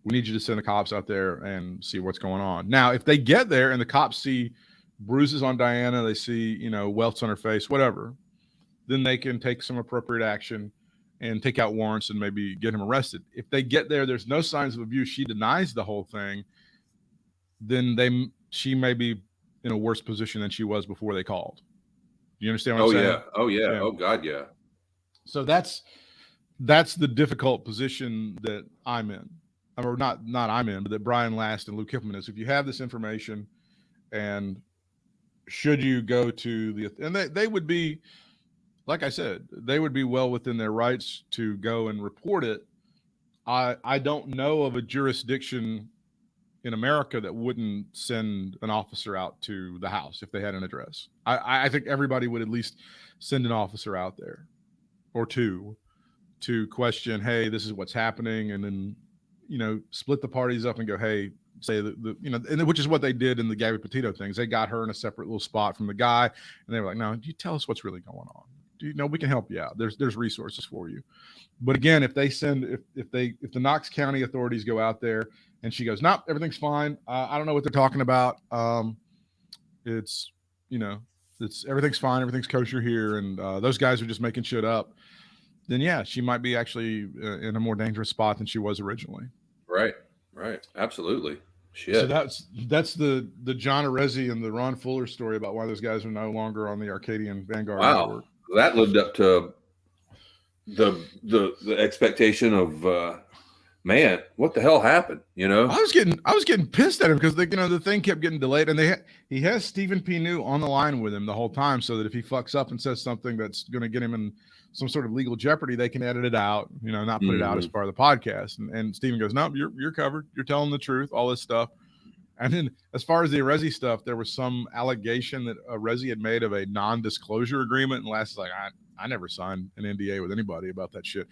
we need you to send the cops out there and see what's going on. Now, if they get there and the cops see bruises on Diana, they see, welts on her face, whatever, then they can take some appropriate action and take out warrants and maybe get him arrested. If they get there, there's no signs of abuse, she denies the whole thing, then she may be in a worse position than she was before they called. Do you understand what I'm saying?
Oh yeah. Oh God, yeah.
So that's the difficult position that I'm in. Or not I'm in, but that Brian Last and Lou Kippelman is. If you have this information, and should you go to and they would be, like I said, they would be well within their rights to go and report it. I don't know of a jurisdiction in America that wouldn't send an officer out to the house if they had an address. I think everybody would at least send an officer out there or two to question, hey, this is what's happening, and then split the parties up and go, hey, say and which is what they did in the Gabby Petito things. They got her in a separate little spot from the guy, and they were like, no, you tell us what's really going on. We can help you out. There's resources for you. But again, if the Knox County authorities go out there and she goes, nope, everything's fine. I don't know what they're talking about. It's everything's fine. Everything's kosher here. And those guys are just making shit up. Then yeah, she might be actually in a more dangerous spot than she was originally.
Right. Absolutely. Shit.
So that's the John Arezzi and the Ron Fuller story about why those guys are no longer on the Arcadian Vanguard network.
That lived up to the expectation of man, what the hell happened?
I was getting pissed at him because the thing kept getting delayed, and he has Stephen P. New on the line with him the whole time, so that if he fucks up and says something that's going to get him in some sort of legal jeopardy, they can edit it out, not put it out as part of the podcast. And Stephen goes, no, you're covered. You're telling the truth, all this stuff. And then as far as the Arezzi stuff, there was some allegation that Arezzi had made of a non-disclosure agreement. And Last is like, I never signed an NDA with anybody about that shit.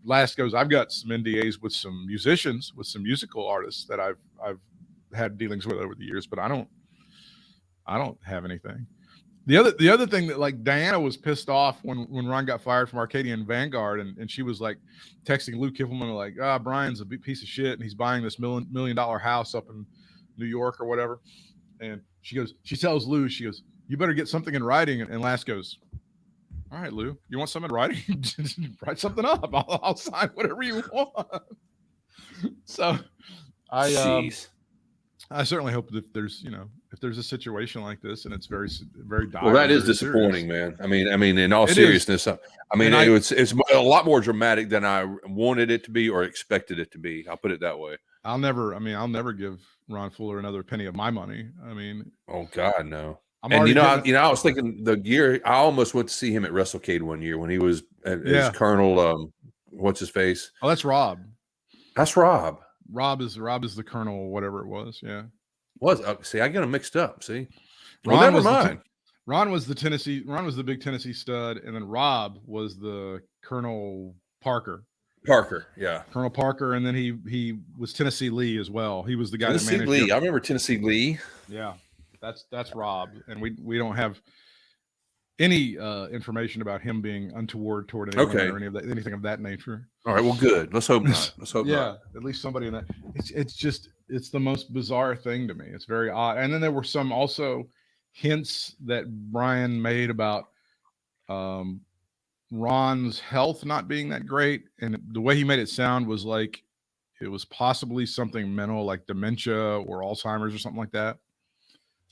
Last goes, I've got some NDAs with some musicians, with some musical artists that I've had dealings with over the years, but I don't have anything. The other thing that, like, Diana was pissed off when Ron got fired from Arcadian Vanguard, and she was like texting Lou Kippelman like, Brian's a big piece of shit and he's buying this $1 million house up in New York or whatever. And she tells Lou, she goes, you better get something in writing. And Last goes, all right, Lou, you want something in writing? Write something up. I'll sign whatever you want. So I certainly hope that if there's a situation like this and it's very, very dire.
Well, that is disappointing, serious. Man. I mean, in all seriousness, it's a lot more dramatic than I wanted it to be or expected it to be. I'll put it that way.
I'll never give Ron Fuller another penny of my money. I mean,
oh God, no. I was thinking the year I almost went to see him at WrestleCade one year when he was as Colonel. What's his face?
Oh, that's Rob.
That's Rob.
Rob is the Colonel, whatever it was. Yeah.
See, I get them mixed up. See,
well,
never mind.
Ron was the big Tennessee stud, and then Rob was the Colonel Parker.
Yeah.
Colonel Parker, and then he was Tennessee Lee as well. He was the guy
Tennessee
that managed
Lee. I remember Tennessee Lee.
Yeah. That's Rob, and we don't have any information about him being untoward toward anyone or anything of that nature.
All right, well, good. Let's hope not.
Not. At least somebody in that. It's the most bizarre thing to me. It's very odd. And then there were some also hints that Brian made about Ron's health not being that great, and the way he made it sound was like it was possibly something mental, like dementia or Alzheimer's or something like that.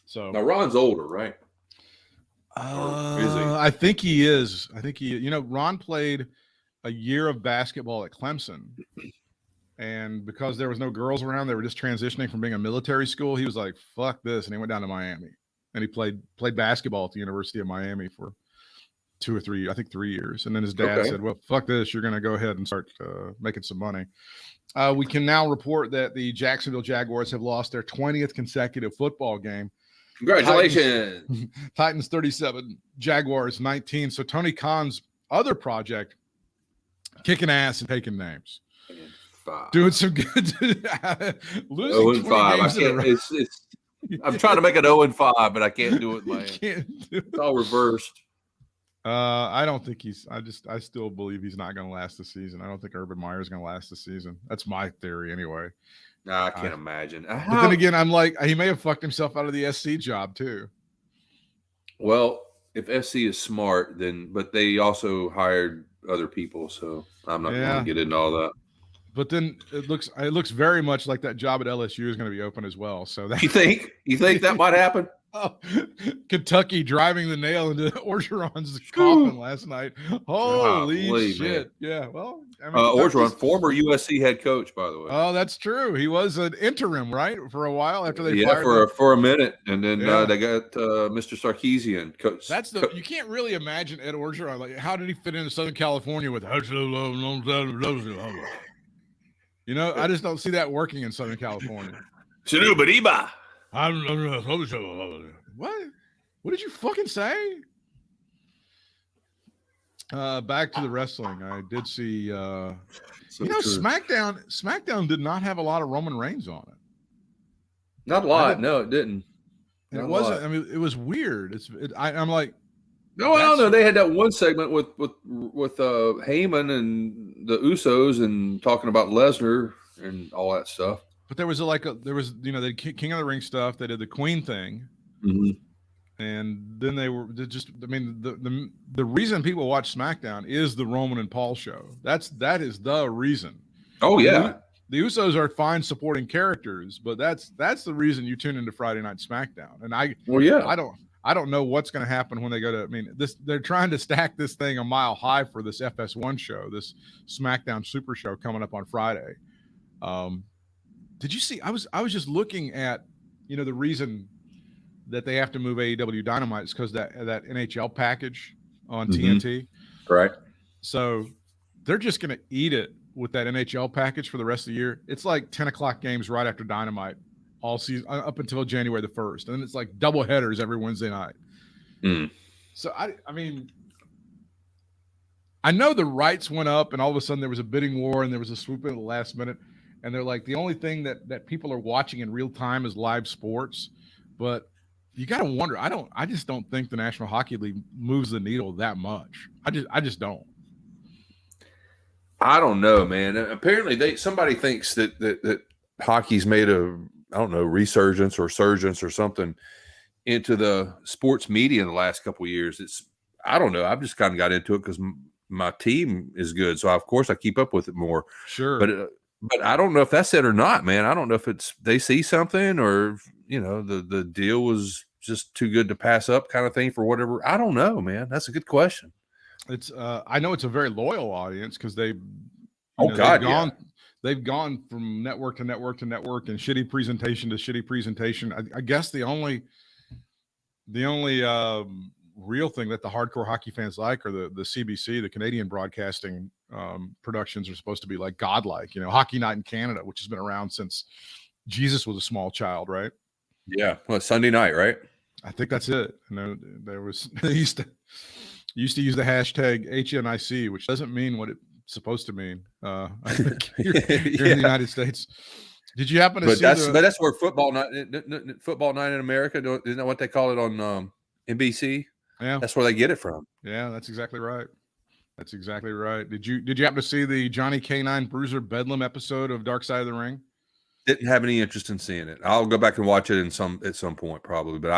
So
now Ron's older, right?
Is he? I think he is. Ron played a year of basketball at Clemson, and because there was no girls around, they were just transitioning from being a military school. He was like, "Fuck this," and he went down to Miami, and he played basketball at the University of Miami for 2 or 3, I think 3 years. And then his dad said, "Well, fuck this. You're going to go ahead and start making some money." We can now report that the Jacksonville Jaguars have lost their 20th consecutive football game.
Congratulations.
Titans 37, Jaguars 19. So Tony Khan's other project, kicking ass and taking names.
5.
Doing some good. Losing
0-5.
20
I
games in a
can't.
row.
It's. I'm trying to make it 0-5, but I can't do it,
You
man.
can't do it.
It's all reversed.
I don't think I still believe he's not going to last the season. I don't think Urban Meyer's going to last the season. That's my theory anyway.
Nah, I can't imagine.
But then again, I'm like, he may have fucked himself out of the SC job too.
Well, if SC is smart, but they also hired other people, so I'm not going to get into all that.
But then it looks very much like that job at LSU is going to be open as well. So that
you think that might happen?
Oh, Kentucky driving the nail into Orgeron's coffin last night. Holy shit! Man. Yeah, well, I mean,
Orgeron, former USC head coach, by the way.
Oh, that's true. He was an interim, right, for a while after they fired
him. For a minute, and then they got Mr. Sarkisian coach.
That's you can't really imagine Ed Orgeron. Like, how did he fit into Southern California with? You know, I just don't see that working in Southern California. What? What did you fucking say? Back to the wrestling. I did see. SmackDown did not have a lot of Roman Reigns on it.
Not a lot. No, it didn't.
It wasn't. I mean, it was weird. I'm like.
No, I don't know. They had that one segment with Heyman and the Usos and talking about Lesnar and all that stuff.
But there was the King of the Ring stuff. They did the Queen thing, and then the reason people watch SmackDown is the Roman and Paul show. That is the reason.
Oh yeah,
the Usos are fine supporting characters, but that's the reason you tune into Friday Night SmackDown. And I don't know what's going to happen when they go to. I mean, they're trying to stack this thing a mile high for this FS1 show, this SmackDown Super Show coming up on Friday. Did you see? I was just looking at, the reason that they have to move AEW Dynamite is because that NHL package on TNT.
Right.
So they're just going to eat it with that NHL package for the rest of the year. It's like 10 o'clock games right after Dynamite all season up until January the 1st. And then it's like double headers every Wednesday night. So I mean, I know the rights went up and all of a sudden there was a bidding war and there was a swoop in at the last minute. And they're like, the only thing that people are watching in real time is live sports. But you got to wonder, I just don't think the National Hockey League moves the needle that much. I just don't.
I don't know, man. Apparently somebody thinks that hockey's made a, I don't know, resurgence or surgence or something into the sports media in the last couple of years. I don't know. I've just kind of got into it because my team is good. So of course I keep up with it more.
Sure.
But I don't know if that's it or not, man. I don't know if they see something or, the deal was just too good to pass up kind of thing for whatever. I don't know, man. That's a good question.
It's I know it's a very loyal audience because they've gone from network to network to network and shitty presentation to shitty presentation. I guess the only real thing that the hardcore hockey fans like are the CBC, the Canadian broadcasting productions are supposed to be like godlike, Hockey Night in Canada, which has been around since Jesus was a small child, right?
Yeah. Well, Sunday night, right?
I think that's it. They used to use the hashtag HNIC, which doesn't mean what it's supposed to mean. I think here in the United States. Did you happen to see
but that's where football night in America, isn't that what they call it on NBC?
Yeah.
That's where they get it from.
Yeah, that's exactly right. That's exactly right. Did you happen to see the Johnny K9 Bruiser Bedlam episode of Dark Side of the Ring?
Didn't have any interest in seeing it. I'll go back and watch it at some point probably, but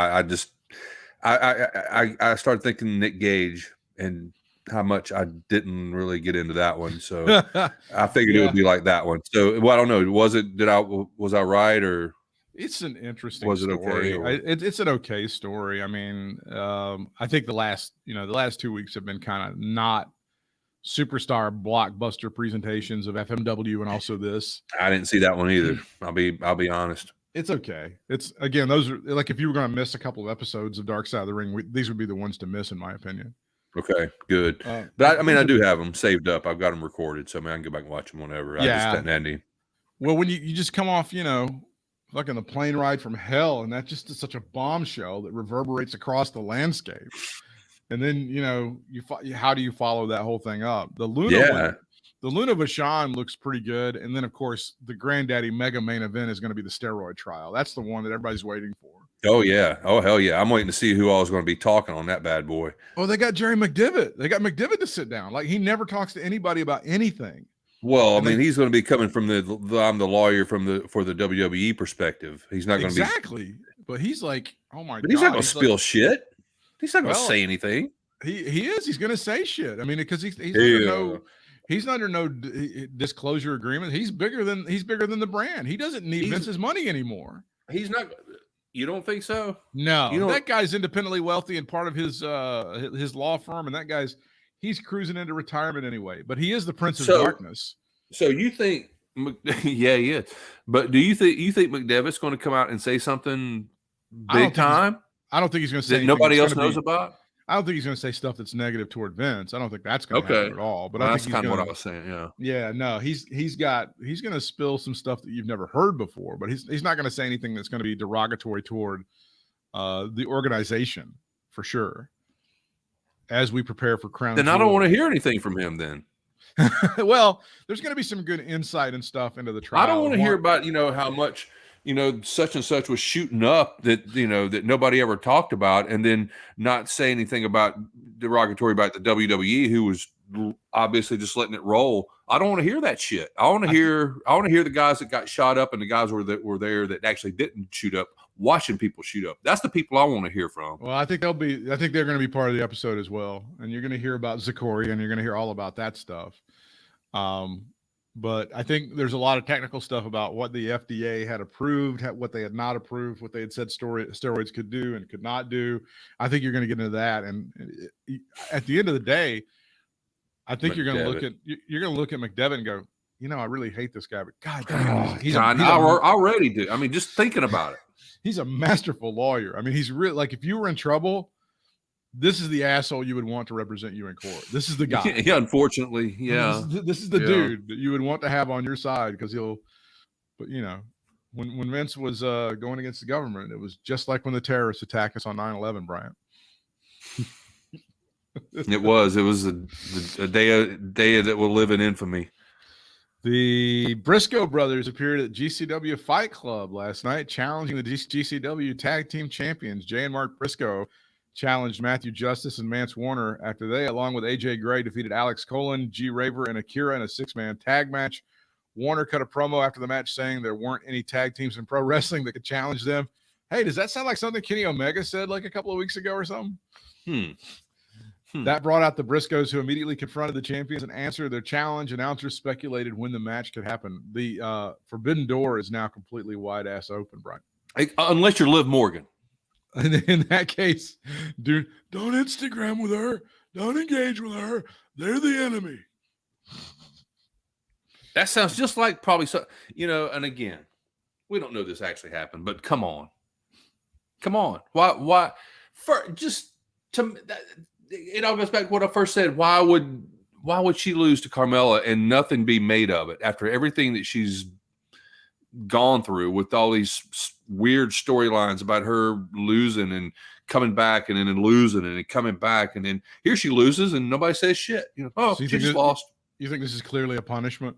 I started thinking Nick Gage and how much I didn't really get into that one. So I figured it would be like that one. So I don't know. Was I right or?
It's an interesting story.
Okay,
it's an okay story. I mean, I think the last 2 weeks have been kind of not superstar blockbuster presentations of FMW and also this.
I didn't see that one either. I'll be honest.
It's okay. It's again, those are like if you were going to miss a couple of episodes of Dark Side of the Ring, these would be the ones to miss, in my opinion.
Okay, good. But I do have them saved up. I've got them recorded, so I can go back and watch them whenever. I just didn't end.
Well, when you just come off, fucking the plane ride from hell, and that just is such a bombshell that reverberates across the landscape. And then how do you follow that whole thing up? The The Luna Vachon looks pretty good. And then, of course, the granddaddy mega main event is going to be the steroid trial. That's the one that everybody's waiting for.
Oh, yeah. Oh, hell yeah. I'm waiting to see who all is going to be talking on that bad boy.
Oh, they got Jerry McDivitt. They got McDivitt to sit down. Like, he never talks to anybody about anything.
Well, I mean, he's going to be coming from I'm the lawyer for the WWE perspective. He's not going to be.
Exactly. But he's like, oh, my God.
But he's not going to spill shit. He's not going to say anything.
He is. He's going to say shit. I mean, because he's under no disclosure agreement. He's bigger than the brand. He doesn't need Vince's money anymore.
He's not. You don't think so?
No, that guy's independently wealthy and part of his law firm, and he's cruising into retirement anyway. But he is the Prince of Darkness.
So you think? Yeah, he is. But do you think McDevitt's going to come out and say something big time?
I don't think he's going to say
that nobody else knows about.
I don't think he's going to say stuff that's negative toward Vince. I don't think that's going to happen at all. But
that's kind of what I was saying. Yeah.
Yeah. No, he's going to spill some stuff that you've never heard before. But he's not going to say anything that's going to be derogatory toward the organization for sure. As we prepare for Crown
Then
Jewel.
I don't want to hear anything from him. Then.
Well, there's going to be some good insight and stuff into the trial.
I don't want to hear about how much. Such and such was shooting up that nobody ever talked about, and then not say anything about derogatory about the WWE, who was obviously just letting it roll. I don't want to hear that shit. I want to hear the guys that got shot up and the guys were there that actually didn't shoot up, watching people shoot up. That's the people I want to hear from.
Well, I think they're going to be part of the episode as well, and you're going to hear about Zikori, and you're going to hear all about that stuff. But I think there's a lot of technical stuff about what the FDA had approved, what they had not approved, what they had said steroids could do and could not do. I think you're going to get into that. And at the end of the day, I think you're going to look at McDevitt and go, I really hate this guy, but God damn,
I already do. I mean, just thinking about it.
He's a masterful lawyer. I mean, he's really like, if you were in trouble, this is the asshole you would want to represent you in court. This is the guy.
Yeah, unfortunately. Yeah.
This is the dude that you would want to have on your side because but when Vince was going against the government, it was just like when the terrorists attacked us on 9/11, Bryant.
It was a day that will live in infamy.
The Briscoe brothers appeared at GCW Fight Club last night, challenging the GCW Tag Team Champions. Jay and Mark Briscoe challenged Matthew Justice and Mance Warner after they, along with AJ Gray, defeated Alex Colon, G. Raver, and Akira in a 6-man tag match. Warner cut a promo after the match saying there weren't any tag teams in pro wrestling that could challenge them. Hey, does that sound like something Kenny Omega said like a couple of weeks ago or something? That brought out the Briscoes, who immediately confronted the champions and answered their challenge. Announcers speculated when the match could happen. The Forbidden Door is now completely wide-ass open, Brian.
Unless you're Liv Morgan.
And in that case, dude, don't Instagram with her. Don't engage with her. They're the enemy.
That sounds just like probably so, and again, we don't know this actually happened, but come on. Why it all goes back to what I first said. Why would she lose to Carmella and nothing be made of it after everything that she's gone through with all these weird storylines about her losing and coming back and then losing and then coming back, and then here she loses and nobody says shit. So she just lost.
You think this is clearly a punishment?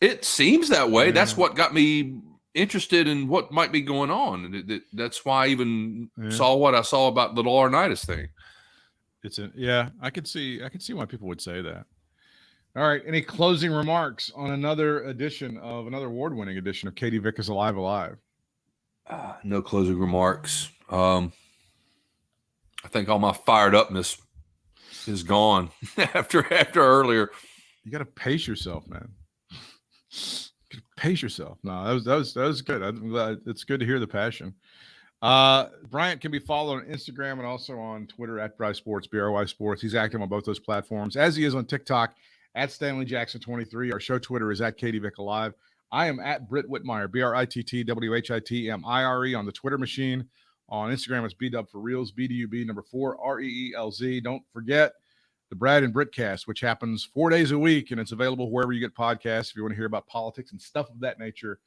It seems that way. Yeah. That's what got me interested in what might be going on. That's why I even saw what I saw about the Laurinaitis thing.
I could see why people would say that. All right. Any closing remarks on another award-winning edition of Katie Vick is Alive?
No closing remarks. I think all my fired upness is gone after earlier.
You got to pace yourself, man. Pace yourself. No, that was good. I'm glad. It's good to hear the passion. Bryant can be followed on Instagram and also on Twitter at Bry Sports, BRY Sports. He's active on both those platforms, as he is on TikTok at Stanley Jackson 23. Our show Twitter is at Katie Vick Alive. I am at Britt Whitmire, BRITTWHITMIRE on the Twitter machine. On Instagram, it's BDub for Reels, BDUB number 4, REELZ. Don't forget the Brad and Britt cast, which happens 4 days a week, and it's available wherever you get podcasts. If you want to hear about politics and stuff of that nature,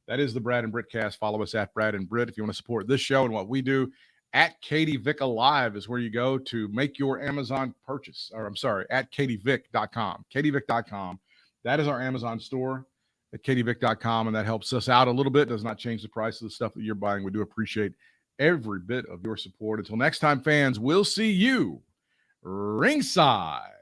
that is the Brad and Britt cast. Follow us at Brad and Britt if you want to support this show and what we do At Katie Vick Alive is where you go to make your Amazon purchase. Or I'm sorry, at katievick.com. katievick.com. That is our Amazon store at katievick.com, and that helps us out a little bit. Does not change the price of the stuff that you're buying. We do appreciate every bit of your support. Until next time, fans, we'll see you ringside.